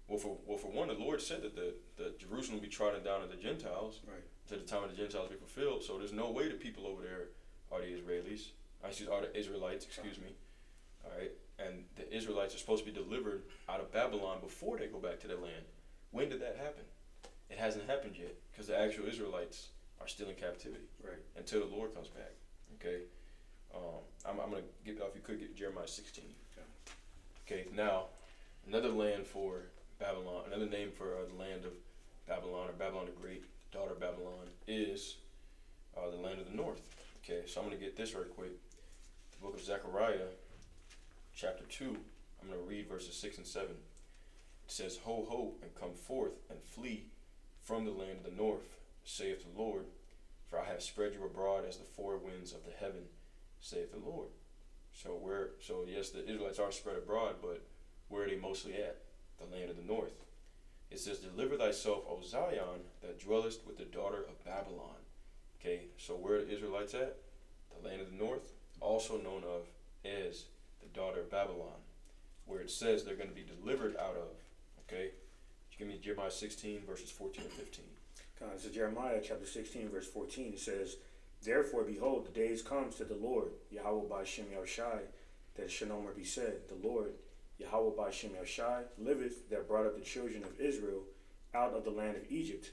Well, for one, the Lord said that the Jerusalem will be trodden down of the Gentiles, right, until the time of the Gentiles be fulfilled. So there's no way the people over there are the Israelis. Are the Israelites, excuse me. All right, and the Israelites are supposed to be delivered out of Babylon before they go back to their land. When did that happen? It hasn't happened yet because the actual Israelites are still in captivity, right, until the Lord comes back. Okay, I'm gonna get off. You could get Jeremiah 16. Okay, now another land for Babylon, another name for the land of Babylon, or Babylon the Great, daughter of Babylon, is the land of the north. Okay, so I'm going to get this right quick. The book of Zechariah, chapter 2, I'm going to read verses 6 and 7. It says, "Ho, ho, and come forth, and flee from the land of the north, saith the Lord, for I have spread you abroad as the four winds of the heaven, saith the Lord." So yes, the Israelites are spread abroad, but where are they mostly at? The land of the north. It says, "Deliver thyself, O Zion, that dwellest with the daughter of Babylon." Okay, so where are the Israelites at? The land of the north, also known of as the daughter of Babylon, where it says they're going to be delivered out of. Okay, give me Jeremiah 16 verses 14 and 15. This is Jeremiah chapter 16 verse 14. It says, "Therefore, behold, the days come, said the Lord, Yahweh by Shem Yahushai, that it shall no more be said, the Lord, Yahweh by Shem Yahushai, liveth, that brought up the children of Israel out of the land of Egypt."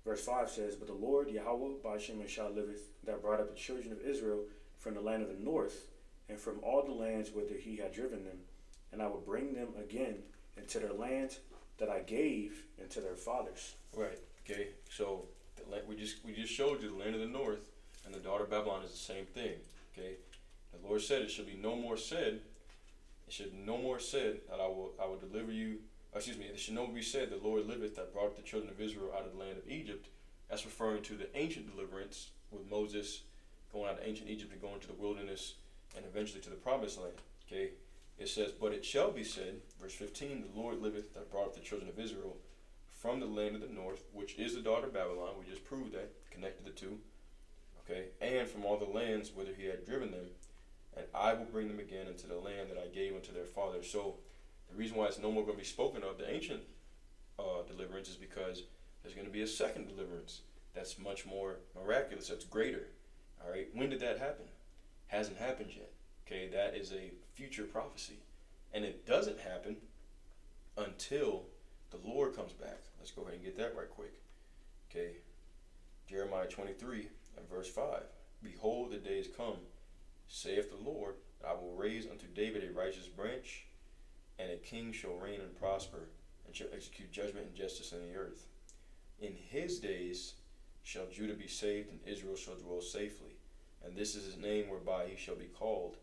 Verse 5 says, "But the Lord, Yahweh by Shem Yahushai, liveth, that brought up the children of Israel from the land of the north, and from all the lands whither he had driven them, and I will bring them again into their land that I gave unto their fathers." Right. Okay. So we just showed you the land of the north and the daughter of Babylon is the same thing. Okay. The Lord said it should be no more said. It should no more said that I will deliver you. Excuse me. It should no more be said, "The Lord liveth, that brought the children of Israel out of the land of Egypt." That's referring to the ancient deliverance with Moses going out of ancient Egypt and going to the wilderness and eventually to the promised land. Okay. It says, "But it shall be said," verse 15, "The Lord liveth, that brought up the children of Israel from the land of the north," which is the daughter of Babylon. We just proved that, connected the two. Okay. "And from all the lands whither he had driven them, and I will bring them again into the land that I gave unto their fathers." So the reason why it's no more going to be spoken of the ancient deliverance is because there's going to be a second deliverance that's much more miraculous, that's greater. All right. When did that happen? Hasn't happened yet. Okay. That is a future prophecy, and it doesn't happen until the Lord comes back. Let's go ahead and get that right quick. Okay. Jeremiah 23 and verse 5. "Behold, the days come, saith the Lord, I will raise unto David a righteous branch, and a king shall reign and prosper, and shall execute judgment and justice in the earth. In his days shall Judah be saved, and Israel shall dwell safely. And this is his name whereby he shall be called,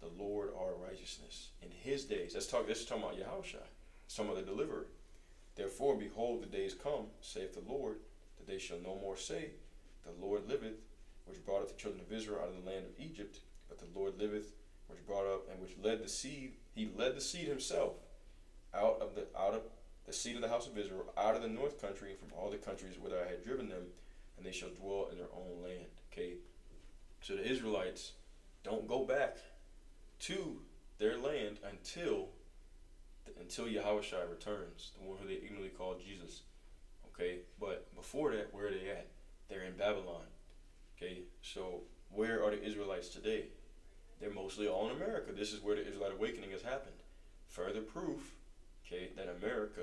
the Lord our righteousness." In his days. This is talking about Yahushua. It's talking about the deliverer. "Therefore, behold, the days come, saith the Lord, that they shall no more say, The Lord liveth, which brought up the children of Israel out of the land of Egypt, but the Lord liveth, which brought up and which led the seed. He led the seed himself out of the seed of the house of Israel, out of the north country, from all the countries whither I had driven them, and they shall dwell in their own land. Okay, so the Israelites don't go back to their land until Yahushua returns, the one who they ignorantly call Jesus. Okay, but before that, where are they at? They're in Babylon. Okay, so where are the Israelites today? They're mostly all in America. This is where the Israelite awakening has happened. Further proof, okay, that America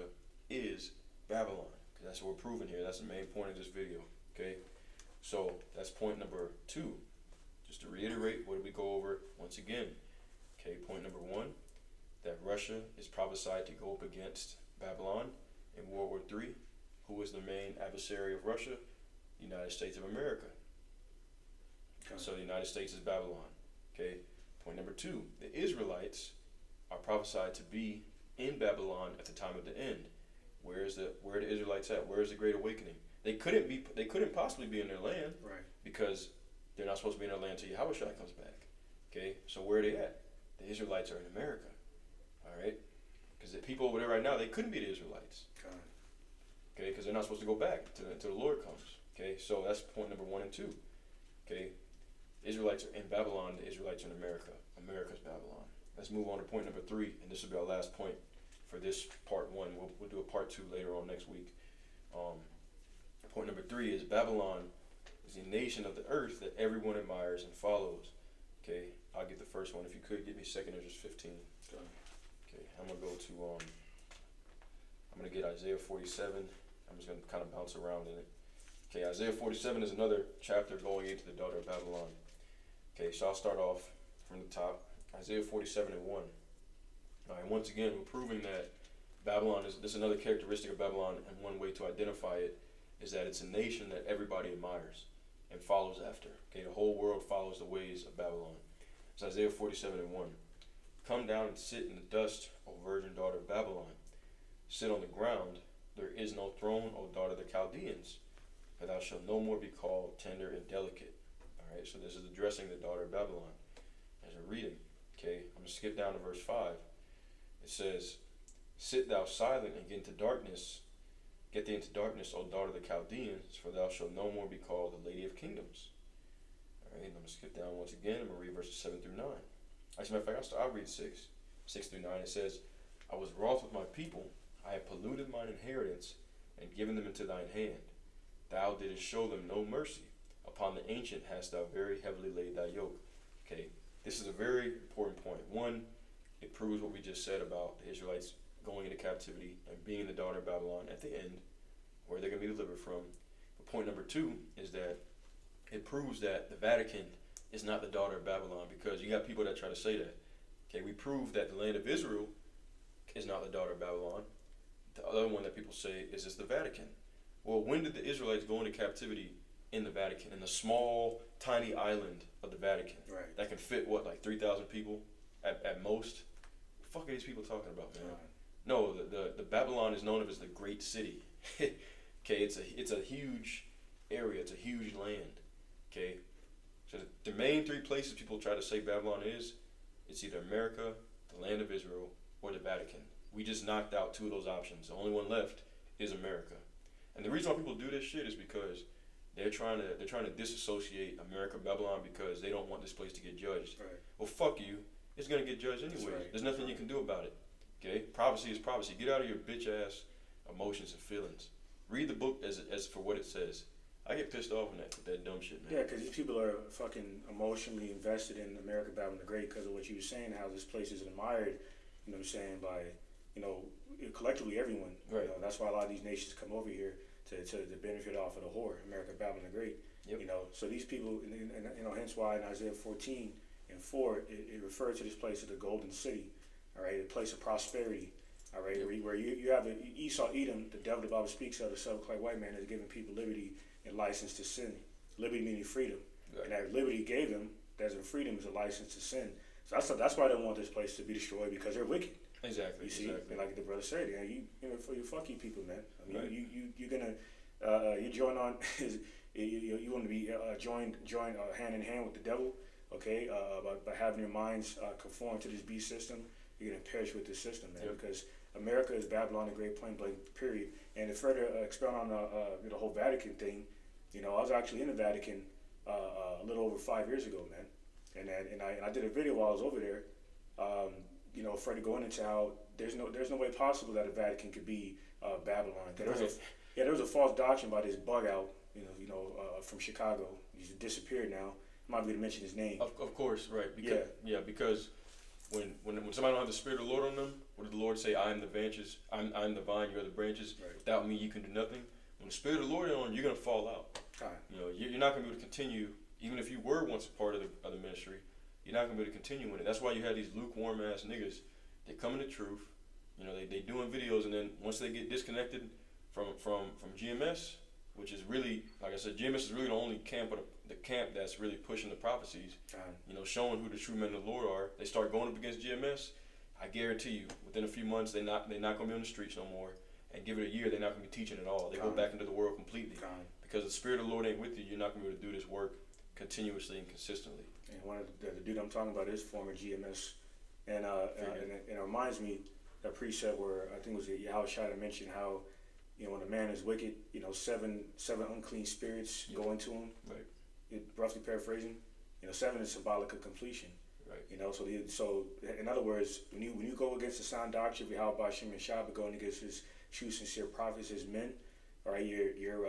is Babylon. Okay, that's what we're proving here. That's the main point of this video. Okay, so that's point number 2. Just to reiterate, what did we go over once again? Okay, point number 1, that Russia is prophesied to go up against Babylon in World War III. Who is the main adversary of Russia? The United States of America. Okay. So the United States is Babylon. Okay. Point number 2, the Israelites are prophesied to be in Babylon at the time of the end. Where are the Israelites at? Where is the Great Awakening? They couldn't possibly be in their land, right? Because they're not supposed to be in their land until Yahushua comes back. Okay. So where are they at? The Israelites are in America. All right. Because the people over there right now, they couldn't be the Israelites. Okay, because they're not supposed to go back until the Lord comes. Okay, so that's point number 1 and 2. Okay, Israelites are in Babylon, the Israelites are in America. America's Babylon. Let's move on to point number 3, and this will be our last point for this part 1. We'll do a part 2 later on next week. Point number 3 is Babylon is the nation of the earth that everyone admires and follows. Okay, I'll get the first one. If you could, give me 2 Esdras 15. Okay, I'm going to go to, I'm going to get Isaiah 47. I'm just going to kind of bounce around in it. Okay, Isaiah 47 is another chapter going into the daughter of Babylon. Okay, so I'll start off from the top. Isaiah 47 and 1. All right, once again, we're proving that Babylon this is another characteristic of Babylon, and one way to identify it is that it's a nation that everybody admires and follows after. Okay, the whole world follows the ways of Babylon. It's Isaiah 47 and 1. Come down and sit in the dust, O virgin daughter of Babylon. Sit on the ground. There is no throne, O daughter of the Chaldeans, for thou shalt no more be called tender and delicate. All right, so this is addressing the daughter of Babylon as a reading. Okay, I'm going to skip down to verse 5. It says, sit thou silent and get into darkness. Get thee into darkness, O daughter of the Chaldeans, for thou shalt no more be called the lady of kingdoms. All right, I'm going to skip down once again. I'm going to read verses 7 through 9. Actually, matter of fact, I'll read 6 through 9. It says, I was wroth with my people. I have polluted mine inheritance and given them into thine hand. Thou didst show them no mercy. Upon the ancient hast thou very heavily laid thy yoke. Okay, this is a very important point. 1, it proves what we just said about the Israelites going into captivity and being the daughter of Babylon at the end, where they're going to be delivered from. But point number 2 is that it proves that the Vatican is not the daughter of Babylon, because you got people that try to say that. Okay, we prove that the land of Israel is not the daughter of Babylon. The other one that people say is it's the Vatican. Well, when did the Israelites go into captivity in the Vatican, in the small, tiny island of the Vatican? Right. That can fit, what, like 3,000 people at most? What the fuck are these people talking about, man? No, the Babylon is known as the Great City. Okay, it's a huge area. It's a huge land. Okay, so the main 3 places people try to say Babylon is, it's either America, the land of Israel, or the Vatican. We just knocked out 2 of those options. The only one left is America. And the reason why people do this shit is because they're trying to disassociate America and Babylon, because they don't want this place to get judged. Right. Well, fuck you. It's gonna get judged anyways. Right. There's nothing you can do about it. Okay? Prophecy is prophecy. Get out of your bitch ass emotions and feelings. Read the book as for what it says. I get pissed off with that dumb shit, man. Yeah, because these people are fucking emotionally invested in America, Babylon the Great, because of what you were saying, how this place is admired, you know what I'm saying, by, you know, collectively everyone. Right. You know, that's why a lot of these nations come over here to benefit off of the whore, America, Babylon the Great. Yep. You know, so these people, and you know, hence why in Isaiah 14 and 4, it refers to this place as the Golden City, all right, a place of prosperity, all right, Yep. where you have Esau, Edom, the devil the Bible speaks of, the self-declared white man, is giving people liberty and license to sin. Liberty meaning freedom. Right. And that liberty gave them, as in freedom, is a license to sin. So that's why they want this place to be destroyed, because they're wicked. Exactly. You see, exactly. and like the brother said, you know, fuck you people, man. I mean, Right. you're gonna you join on you want to be joined hand in hand with the devil, okay? By having your minds conform to this beast system, you're gonna perish with this system, man. Yep. Because America is Babylon, the Great Plain Blank, period. And to further expound on the whole Vatican thing, You know, I was actually in the Vatican a little over 5 years ago, man. And I did a video while I was over there. You know, afraid to go into how there's no way possible that the Vatican could be Babylon. There was a false doctrine by this bug out, from Chicago. He's disappeared now. I'm not going to mention his name. Of course, right? Because when somebody don't have the Spirit of the Lord on them, what did the Lord say? I am the branches. I'm the vine. You're the branches. Right. Without me, you can do nothing. When the Spirit of the Lord is on, you're gonna fall out. Right. You know, you're not gonna be able to continue, even if you were once a part of the ministry. You're not gonna be able to continue in it. That's why you have these lukewarm ass niggas. They come in the truth. You know, they doing videos, and then once they get disconnected from GMS, which is really, like I said, GMS is really the only camp, the camp that's really pushing the prophecies. You know, showing who the true men of the Lord are. They start going up against GMS. I guarantee you, within a few months, they're not gonna be on the streets no more. And give it a year, they're not gonna be teaching at all. They go back into the world completely. Because the Spirit of the Lord ain't with you, you're not gonna be able to do this work continuously and consistently. And one of the dude I'm talking about is former GMS, and it reminds me that precept where I think it was Yahushua that mentioned how, you know, when a man is wicked, you know, seven unclean spirits go into him. Right. Roughly paraphrasing, you know, 7 is symbolic of completion. Right. You know, so in other words, when you go against the sound doctrine of Yahweh Hashem and Shabbat, going against his true sincere prophets, his men, all right, you're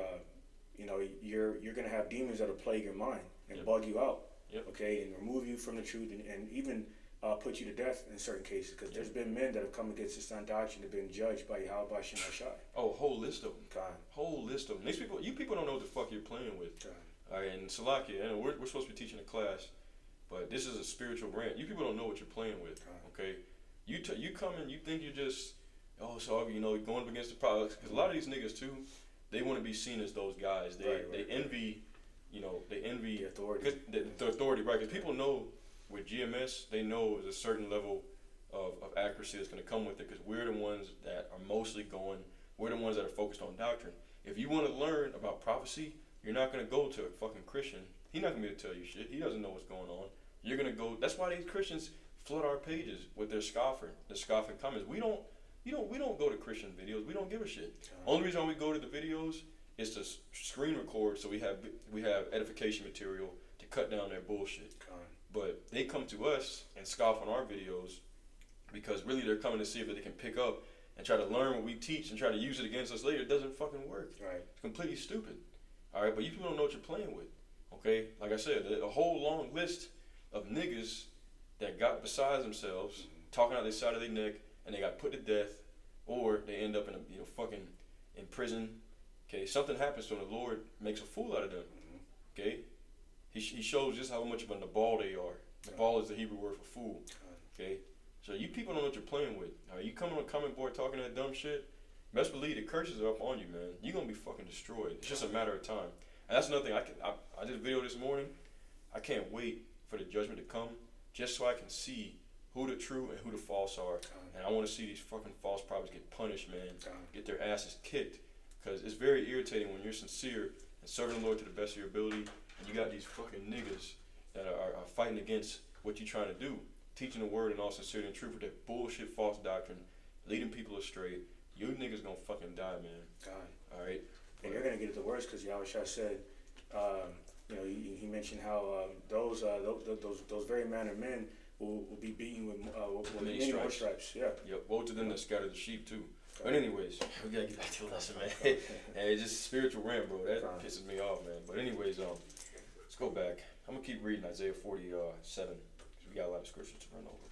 gonna have demons that'll plague your mind and bug you out. Yep. Okay, and remove you from the truth, and even put you to death in certain cases, because there's been men that have come against the sound doctrine that have been judged by Yahweh Hashem Hashai. Oh, a whole list of them. God. Whole list of them. These people, you people don't know what the fuck you're playing with. God. All right, and Salakia, and we're supposed to be teaching a class, but this is a spiritual brand. You people don't know what you're playing with. Okay, you come and you think you're just going up against the products, because a lot of these niggas too, they want to be seen as those guys. They envy, the authority. The authority, right? Because people know with GMS, they know there's a certain level of accuracy that's going to come with it, because we're the ones that are mostly we're the ones that are focused on doctrine. If you want to learn about prophecy, you're not going to go to a fucking Christian. He's not going to be able to tell you shit. He doesn't know what's going on. You're going to go, that's why these Christians flood our pages with their scoffing comments. We don't go to Christian videos. We don't give a shit. Only reason we go to the videos is to screen record, so we have edification material to cut down their bullshit. But they come to us and scoff on our videos because really they're coming to see if they can pick up and try to learn what we teach and try to use it against us later. It doesn't fucking work. Right. It's completely stupid. All right, but you people don't know what you're playing with. Okay, like I said, a whole long list of niggas that got beside themselves, talking out their side of their neck, and they got put to death, or they end up in fucking in prison. Okay, something happens to them, the Lord makes a fool out of them. Okay, he shows just how much of a nabal they are. Nabal is the Hebrew word for fool. Okay, so you people don't know what you're playing with. All right, you come on a comment board talking that dumb shit, best believe the curses are up on you, man. You're gonna be fucking destroyed. It's just a matter of time. And that's another thing. I did a video this morning. I can't wait for the judgment to come, just so I can see who the true and who the false are. And I want to see these fucking false prophets get punished, man. Get their asses kicked. Because it's very irritating when you're sincere and serving the Lord to the best of your ability, and you got these fucking niggas that are fighting against what you're trying to do, teaching the word in all sincerity and truth with that bullshit false doctrine, leading people astray. You niggas gonna fucking die, man. All right. And you're gonna get it the worst, because Yahushua said, he mentioned how those very manner men will be beaten with many more stripes. Yeah. Yep. Woe to them that scatter the sheep too. But anyways, we gotta get back to the lesson, man. And it's just spiritual rant, bro. That pisses me off, man. But anyways, let's go back. I'm gonna keep reading Isaiah 47, because we got a lot of scriptures to run over.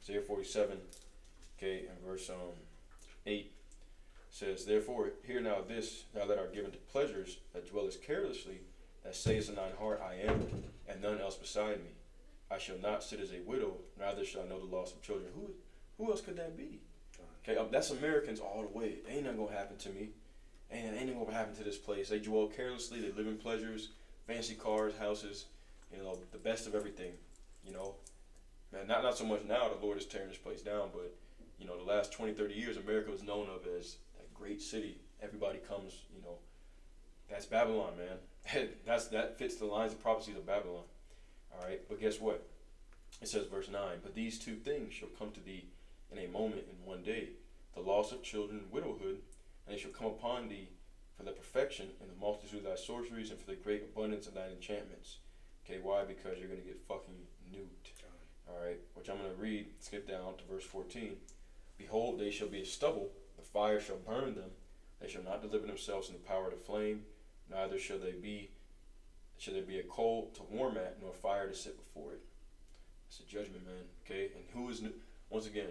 Isaiah 47, okay, and verse 8 says, "Therefore, hear now this, thou that art given to pleasures, that dwellest carelessly, that sayest in thine heart, I am, and none else beside me. I shall not sit as a widow, neither shall I know the loss of children." Who else could that be? Okay, that's Americans all the way. Ain't nothing gonna happen to me. Ain't nothing gonna happen to this place. They dwell carelessly. They live in pleasures, fancy cars, houses, the best of everything. Man, not so much now. The Lord is tearing this place down, but the last 20, 30 years, America was known of as that great city. Everybody comes, that's Babylon, man. That fits the lines of prophecies of Babylon. All right, but guess what? It says, verse 9, "But these two things shall come to thee in a moment, in one day, the loss of children, widowhood, and they shall come upon thee for the perfection and the multitude of thy sorceries, and for the great abundance of thine enchantments. Okay, why? Because you're going to get fucking nuked. Alright, which I'm going to read, skip down to verse 14. Behold, they shall be as stubble, the fire shall burn them, they shall not deliver themselves in the power of the flame, neither shall there be a coal to warm at, nor fire to sit before it. It's a judgment, man. Okay, and who is, once again,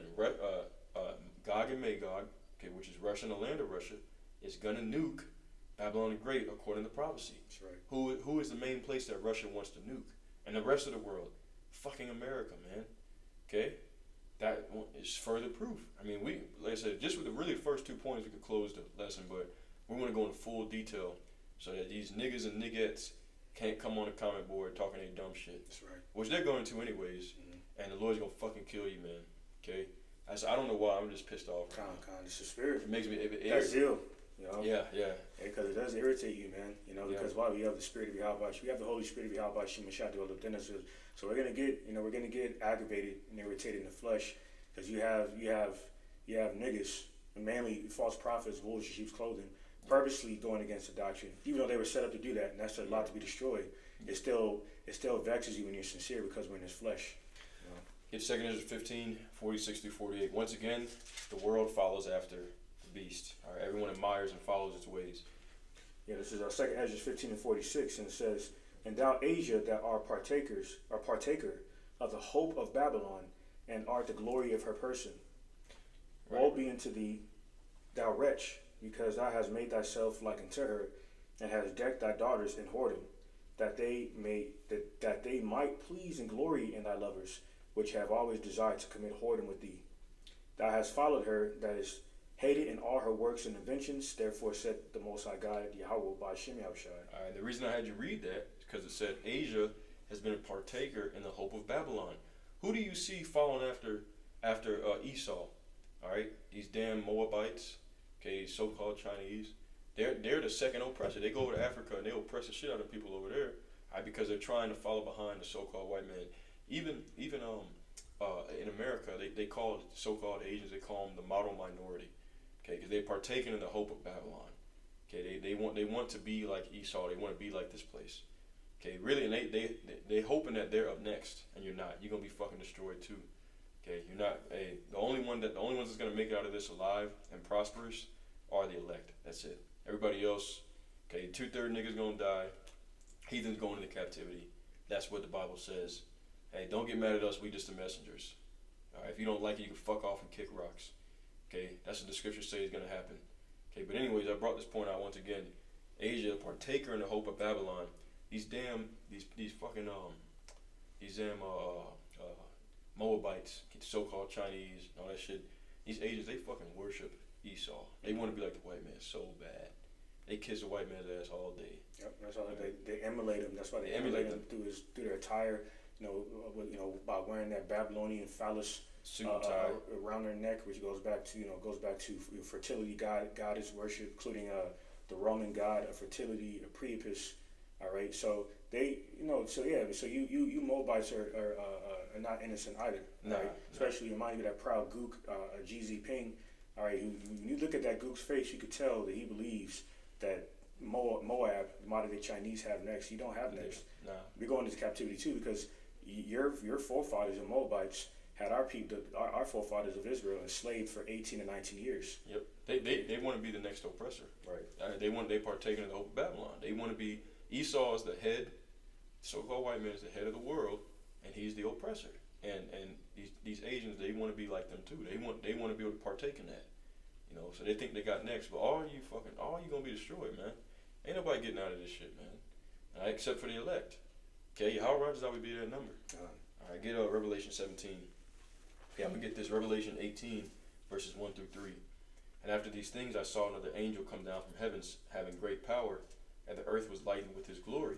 Gog and Magog, okay, which is Russia and the land of Russia, is gonna nuke Babylon the Great according to prophecy. That's right. Who is the main place that Russia wants to nuke? And the rest of the world? Fucking America, man. Okay, that is further proof. I mean, like I said, just with the really first 2 points, we could close the lesson, but we want to go into full detail so that these niggas and niggettes can't come on the comment board talking any dumb shit. That's right. Which they're going to anyways. And the Lord's gonna fucking kill you, man. Okay? I don't know why, I'm just pissed off. It's the spirit. It makes me... That zeal, you know? Yeah. Because it does irritate you, man. You know, because why? We have the spirit of Yahweh. We have the Holy Spirit of Yahweh Shemashah dwell within us. So we're gonna get aggravated and irritated in the flesh, because you have niggas, mainly false prophets, wolves in sheep's clothing, purposely going against the doctrine, even though they were set up to do that, and that's a lot to be destroyed. It still vexes you when you're sincere, because we're in this flesh. It's 2 Esdras 15, 46 through 48. Once again, the world follows after the beast. All right, everyone admires and follows its ways. Yeah, this is our 2 Esdras 15 and 46, and it says, "And thou, Asia, that art partaker of the hope of Babylon, and art the glory of her person. Right. Woe be unto thee, thou wretch, because thou hast made thyself like unto her, and hast decked thy daughters in whoredom, that they might please and glory in thy lovers, which have always desired to commit whoredom with thee. Thou hast followed her that is hated in all her works and inventions, therefore said the Most High God, Yahweh, by Shem Yahushai." All right, the reason I had you read that is because it said Asia has been a partaker in the hope of Babylon. Who do you see following after Esau? All right, these damn Moabites, okay, so-called Chinese. They're the second oppressor. They go over to Africa and they oppress the shit out of people over there, all right, because they're trying to follow behind the so-called white man. Even in America, they call so-called Asians, they call them the model minority, okay, because they partaken in the hope of Babylon. Okay, they want to be like Esau. They want to be like this place. Okay, really, and they hoping that they're up next, and you're not. You're gonna be fucking destroyed too. Okay, you're not. Hey, the only ones that's gonna make it out of this alive and prosperous are the elect. That's it. Everybody else, okay, 2/3 niggas gonna die. Heathens going into captivity. That's what the Bible says. Hey, don't get mad at us. We just the messengers. All right, if you don't like it, you can fuck off and kick rocks. Okay, that's what the scriptures say is gonna happen. Okay, but anyways, I brought this point out once again. Asia, a partaker in the hope of Babylon. These fucking Moabites, so-called Chinese, all that shit. These Asians, they fucking worship Esau. They want to be like the white man so bad. They kiss the white man's ass all day. Yep, that's all. They emulate him. That's why they emulate him through their attire. By wearing that Babylonian phallus suit tie around their neck, which goes back to fertility goddess worship, including the Roman god of fertility, Priapus. All right, so you Moabites are not innocent either. No, right? Especially remind you of that proud gook, Xi Jinping. All right, when you look at that gook's face, you could tell that he believes that Moab, the modern day Chinese, have next. You don't have next. No. We're going into captivity too, because your forefathers, the Moabites, had our forefathers of Israel enslaved for 18 to 19 years. Yep. They want to be the next oppressor. Right. They partake in the hope of Babylon. They want to be. Esau is the head. So-called white man is the head of the world, and he's the oppressor. And these Asians, they want to be like them too. They want to be able to partake in that. So they think they got next, but all you gonna be destroyed, man. Ain't nobody getting out of this shit, man. All right, except for the elect. Okay, how righteous I would be that number. All right, get Revelation 17. Okay, I'm gonna get this. Revelation 18, verses 1 through 3. And after these things, I saw another angel come down from heavens, having great power, and the earth was lightened with his glory.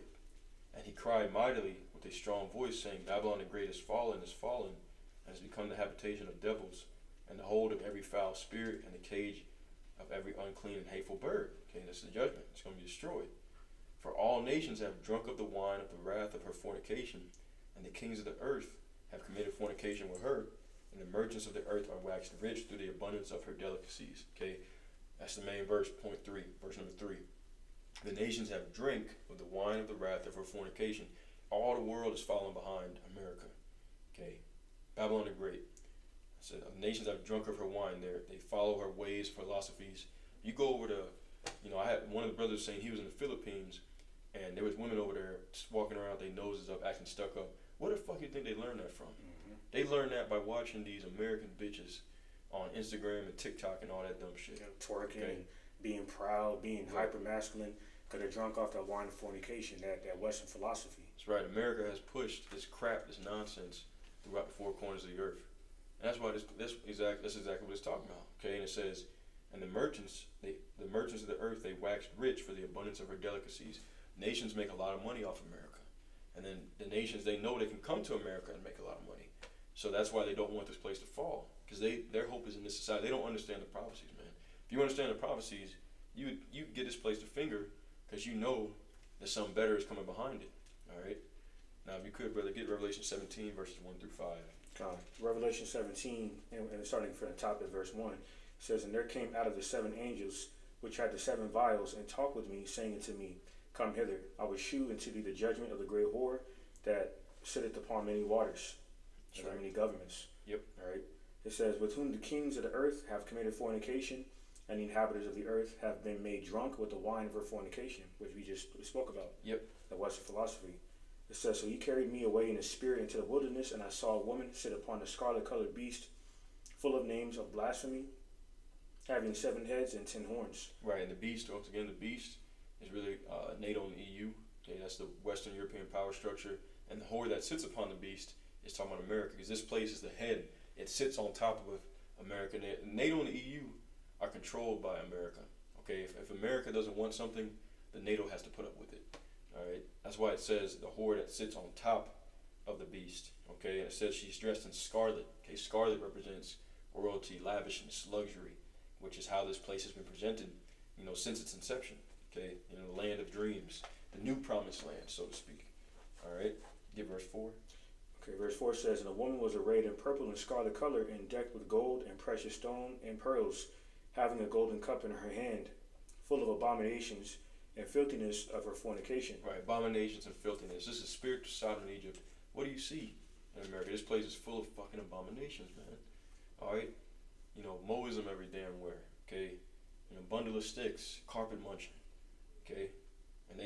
And he cried mightily with a strong voice, saying, Babylon the great is fallen, and has become the habitation of devils, and the hold of every foul spirit, and the cage of every unclean and hateful bird. Okay, that's the judgment. It's going to be destroyed. For all nations have drunk of the wine of the wrath of her fornication, and the kings of the earth have committed fornication with her, and the merchants of the earth are waxed rich through the abundance of her delicacies. Okay, that's the main verse, point 3, verse number 3. The nations have drink of the wine of the wrath of her fornication. All the world is following behind America. Okay, Babylon the Great. So the nations have drunk of her wine. They follow her ways, philosophies. You go over to, I had one of the brothers saying he was in the Philippines, and there was women over there just walking around, their noses up, acting stuck up. Where the fuck do you think they learned that from? Mm-hmm. They learned that by watching these American bitches on Instagram and TikTok and all that dumb shit. Twerking, okay. Being proud, being hyper masculine, because they're drunk off that wine of fornication, that Western philosophy. That's right. America has pushed this crap, this nonsense throughout the four corners of the earth. And that's why that's exactly what it's talking about. Okay, and it says, and the merchants of the earth, they waxed rich for the abundance of her delicacies. Nations make a lot of money off America. And then the nations, they know they can come to America and make a lot of money. So that's why they don't want this place to fall. Because their hope is in this society. They don't understand the prophecies, man. If you understand the prophecies, you get this place to finger, because you know that something better is coming behind it. All right? Now, if you could, brother, get Revelation 17, verses 1 through 5. Revelation 17, and starting from the top of verse 1, says, And there came out of the 7 angels, which had the 7 vials, and talked with me, saying unto me, Come hither, I will shew unto thee the judgment of the great whore that sitteth upon many waters, and many governments. Yep. All right. It says, With whom the kings of the earth have committed fornication, and the inhabitants of the earth have been made drunk with the wine of her fornication, which we spoke about. Yep. The Western philosophy. It says, So he carried me away in the spirit into the wilderness, and I saw a woman sit upon a scarlet-colored beast, full of names of blasphemy, having 7 heads and 10 horns. Right, and the beast, once again, the beast is really NATO and EU. Okay, that's the Western European power structure. And the whore that sits upon the beast is talking about America, because this place is the head. It sits on top of America. NATO and the EU are controlled by America. Okay, if America doesn't want something, then NATO has to put up with it. All right, that's why it says the whore that sits on top of the beast. Okay, and it says she's dressed in scarlet. Okay, scarlet represents royalty, lavishness, luxury, which is how this place has been presented, since its inception. Okay, the land of dreams, the new promised land, so to speak. All right, get verse 4. Okay, verse 4 says, And a woman was arrayed in purple and scarlet color, and decked with gold and precious stone and pearls, having a golden cup in her hand, full of abominations and filthiness of her fornication. Right, abominations and filthiness. This is spiritual Sodom and Egypt. What do you see in America? This place is full of fucking abominations, man. All right, Moism every damn where. Okay, bundle of sticks, carpet munching. Okay, and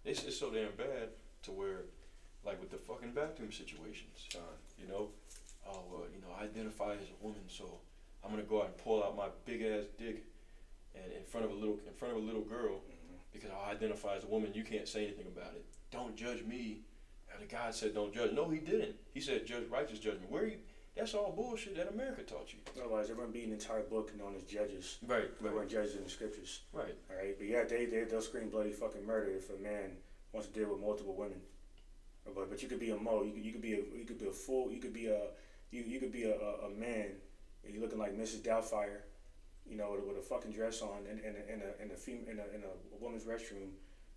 it's so damn bad to where, like with the fucking bathroom situations. I identify as a woman, so I'm gonna go out and pull out my big ass dick, and in front of a little girl, because I identify as a woman. You can't say anything about it. Don't judge me. And the God said, "Don't judge." No, he didn't. He said, "Judge righteous judgment." That's all bullshit that America taught you. Otherwise, there wouldn't be an entire book known as Judges. Right. There weren't judges in the scriptures. Right. All right. But yeah, they'll scream bloody fucking murder if a man wants to deal with multiple women. But you could be a mo. You could be a fool. You could be a man. And you're looking like Mrs. Doubtfire, with a fucking dress on in a woman's restroom.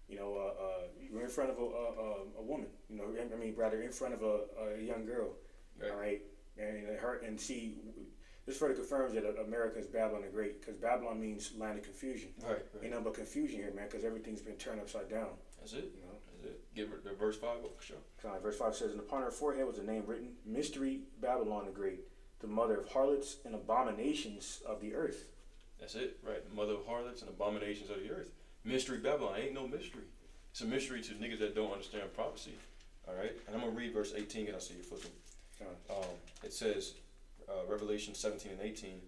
You're in front of a woman. Rather in front of a young girl. Right. All right. And see, this further confirms that America is Babylon the Great, because Babylon means land of confusion. Right. But confusion here, man, because everything's been turned upside down. That's it. That's it. Give it the verse 5 for sure. Verse 5 says, And upon her forehead was a name written, Mystery Babylon the Great, the mother of harlots and abominations of the earth. That's it, right? The mother of harlots and abominations of the earth. Mystery Babylon. Ain't no mystery. It's a mystery to niggas that don't understand prophecy. All right? And I'm going to read verse 18, and I see you flipping. It says, Revelation 17 and 18,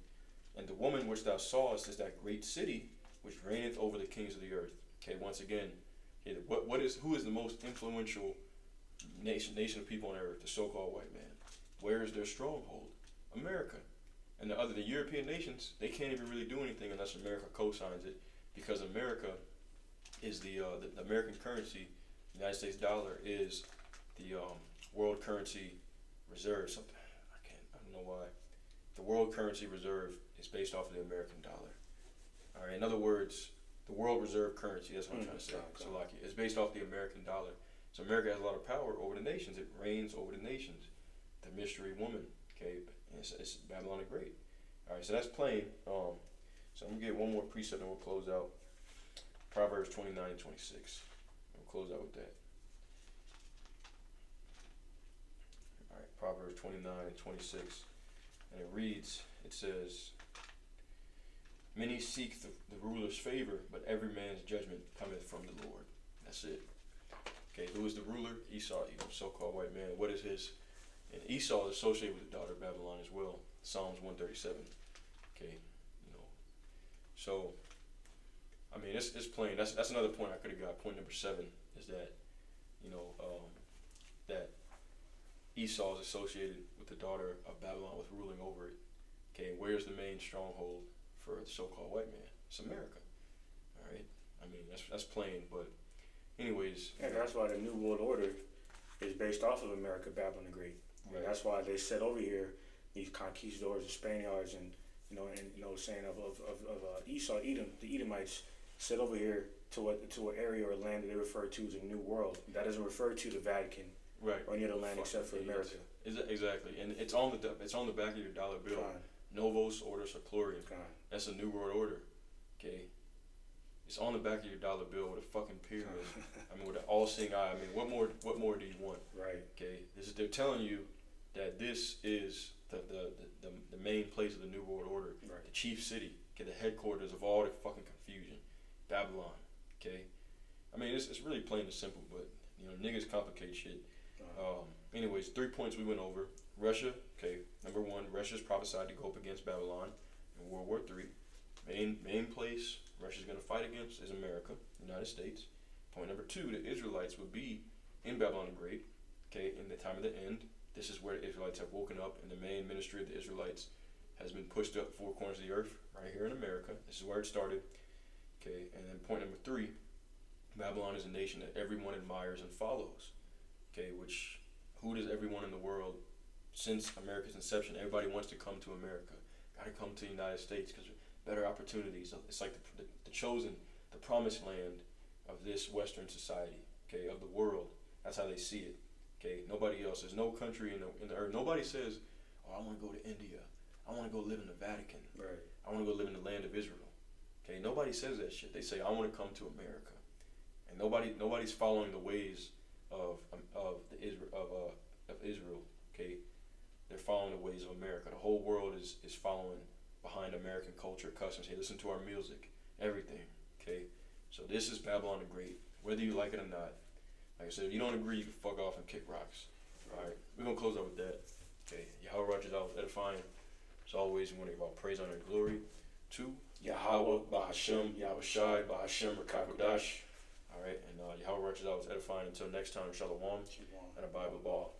And the woman which thou sawest is that great city which reigneth over the kings of the earth. Okay, once again, who is the most influential nation of people on earth? The so-called white man. Where is their stronghold? America. And the European nations, they can't even really do anything unless America co-signs it, because America is the American currency. The United States dollar is the world currency reserve. Something I don't know why. The world currency reserve is based off of the American dollar. All right. In other words, the world reserve currency. That's what I'm trying to say. Slovakia. It's based off the American dollar. So America has a lot of power over the nations. It reigns over the nations. The mystery woman. Okay. It's Babylon the Great. All right. So that's plain. So I'm gonna get one more precept and we'll close out. Proverbs 29 and 26. We'll close out with that. Alright, Proverbs 29 and 26. And it reads, it says, many seek the ruler's favor, but every man's judgment cometh from the Lord. That's it. Okay, who is the ruler? Esau, so-called white man. What is his? And Esau is associated with the daughter of Babylon as well. Psalms 137. Okay, so, I mean, it's plain. That's another point I could have got. Point number 7 is that, that Esau is associated with the daughter of Babylon, with ruling over it. Okay, where's the main stronghold for the so-called white man? It's America. All right. I mean, that's plain. But, anyways. Yeah, that's why the New World Order is based off of America, Babylon the Great. Right. That's why they set over here these conquistadors, the Spaniards, and saying of Esau, Edom, the Edomites, set over here to an area or land that they refer to as a New World. That doesn't refer to the Vatican, right, or any other land except for America. Exactly, and it's on the back of your dollar bill. Novos Ordo Seclorum. That's a New World Order. Okay, it's on the back of your dollar bill with a fucking pyramid. I mean, with an all-seeing eye. I mean, what more do you want? Right. Okay, they're telling you that this is the main place of the New World Order, right. The chief city, okay, the headquarters of all the fucking confusion, Babylon. Okay, I mean, it's really plain and simple, but niggas complicate shit. Anyways, 3 points we went over. Russia, okay, number 1, Russia's prophesied to go up against Babylon in World War III. Main place Russia's going to fight against is America, United States. Point number 2, the Israelites would be in Babylon the Great, okay, in the time of the end. This is where the Israelites have woken up, and the main ministry of the Israelites has been pushed up 4 corners of the earth, right here in America. This is where it started. Okay, and then point number 3, Babylon is a nation that everyone admires and follows. Okay, who does everyone in the world, since America's inception, everybody wants to come to America. Got to come to the United States because better opportunities. It's like the chosen, the promised land of this Western society, okay, of the world. That's how they see it. Okay, nobody else. There's no country in the earth. Nobody says, "Oh, I want to go to India. I want to go live in the Vatican. Right. I want to go live in the land of Israel." Okay, nobody says that shit. They say, "I want to come to America," and nobody's following the ways of Israel. Okay, they're following the ways of America. The whole world is following behind American culture, customs. Hey, listen to our music, everything. Okay, so this is Babylon the Great, whether you like it or not. Like I said, if you don't agree, you can fuck off and kick rocks. Alright, we're going to close out with that. Okay, Yahweh Roger's out edifying. As always, we want to give all praise, honor, and glory to Yahweh, Bahashem, Yahweh Shai, Bahashem, Rakakodash. Alright, and Yahweh Roger's out edifying. Until next time, Shalom, and a Bible ball.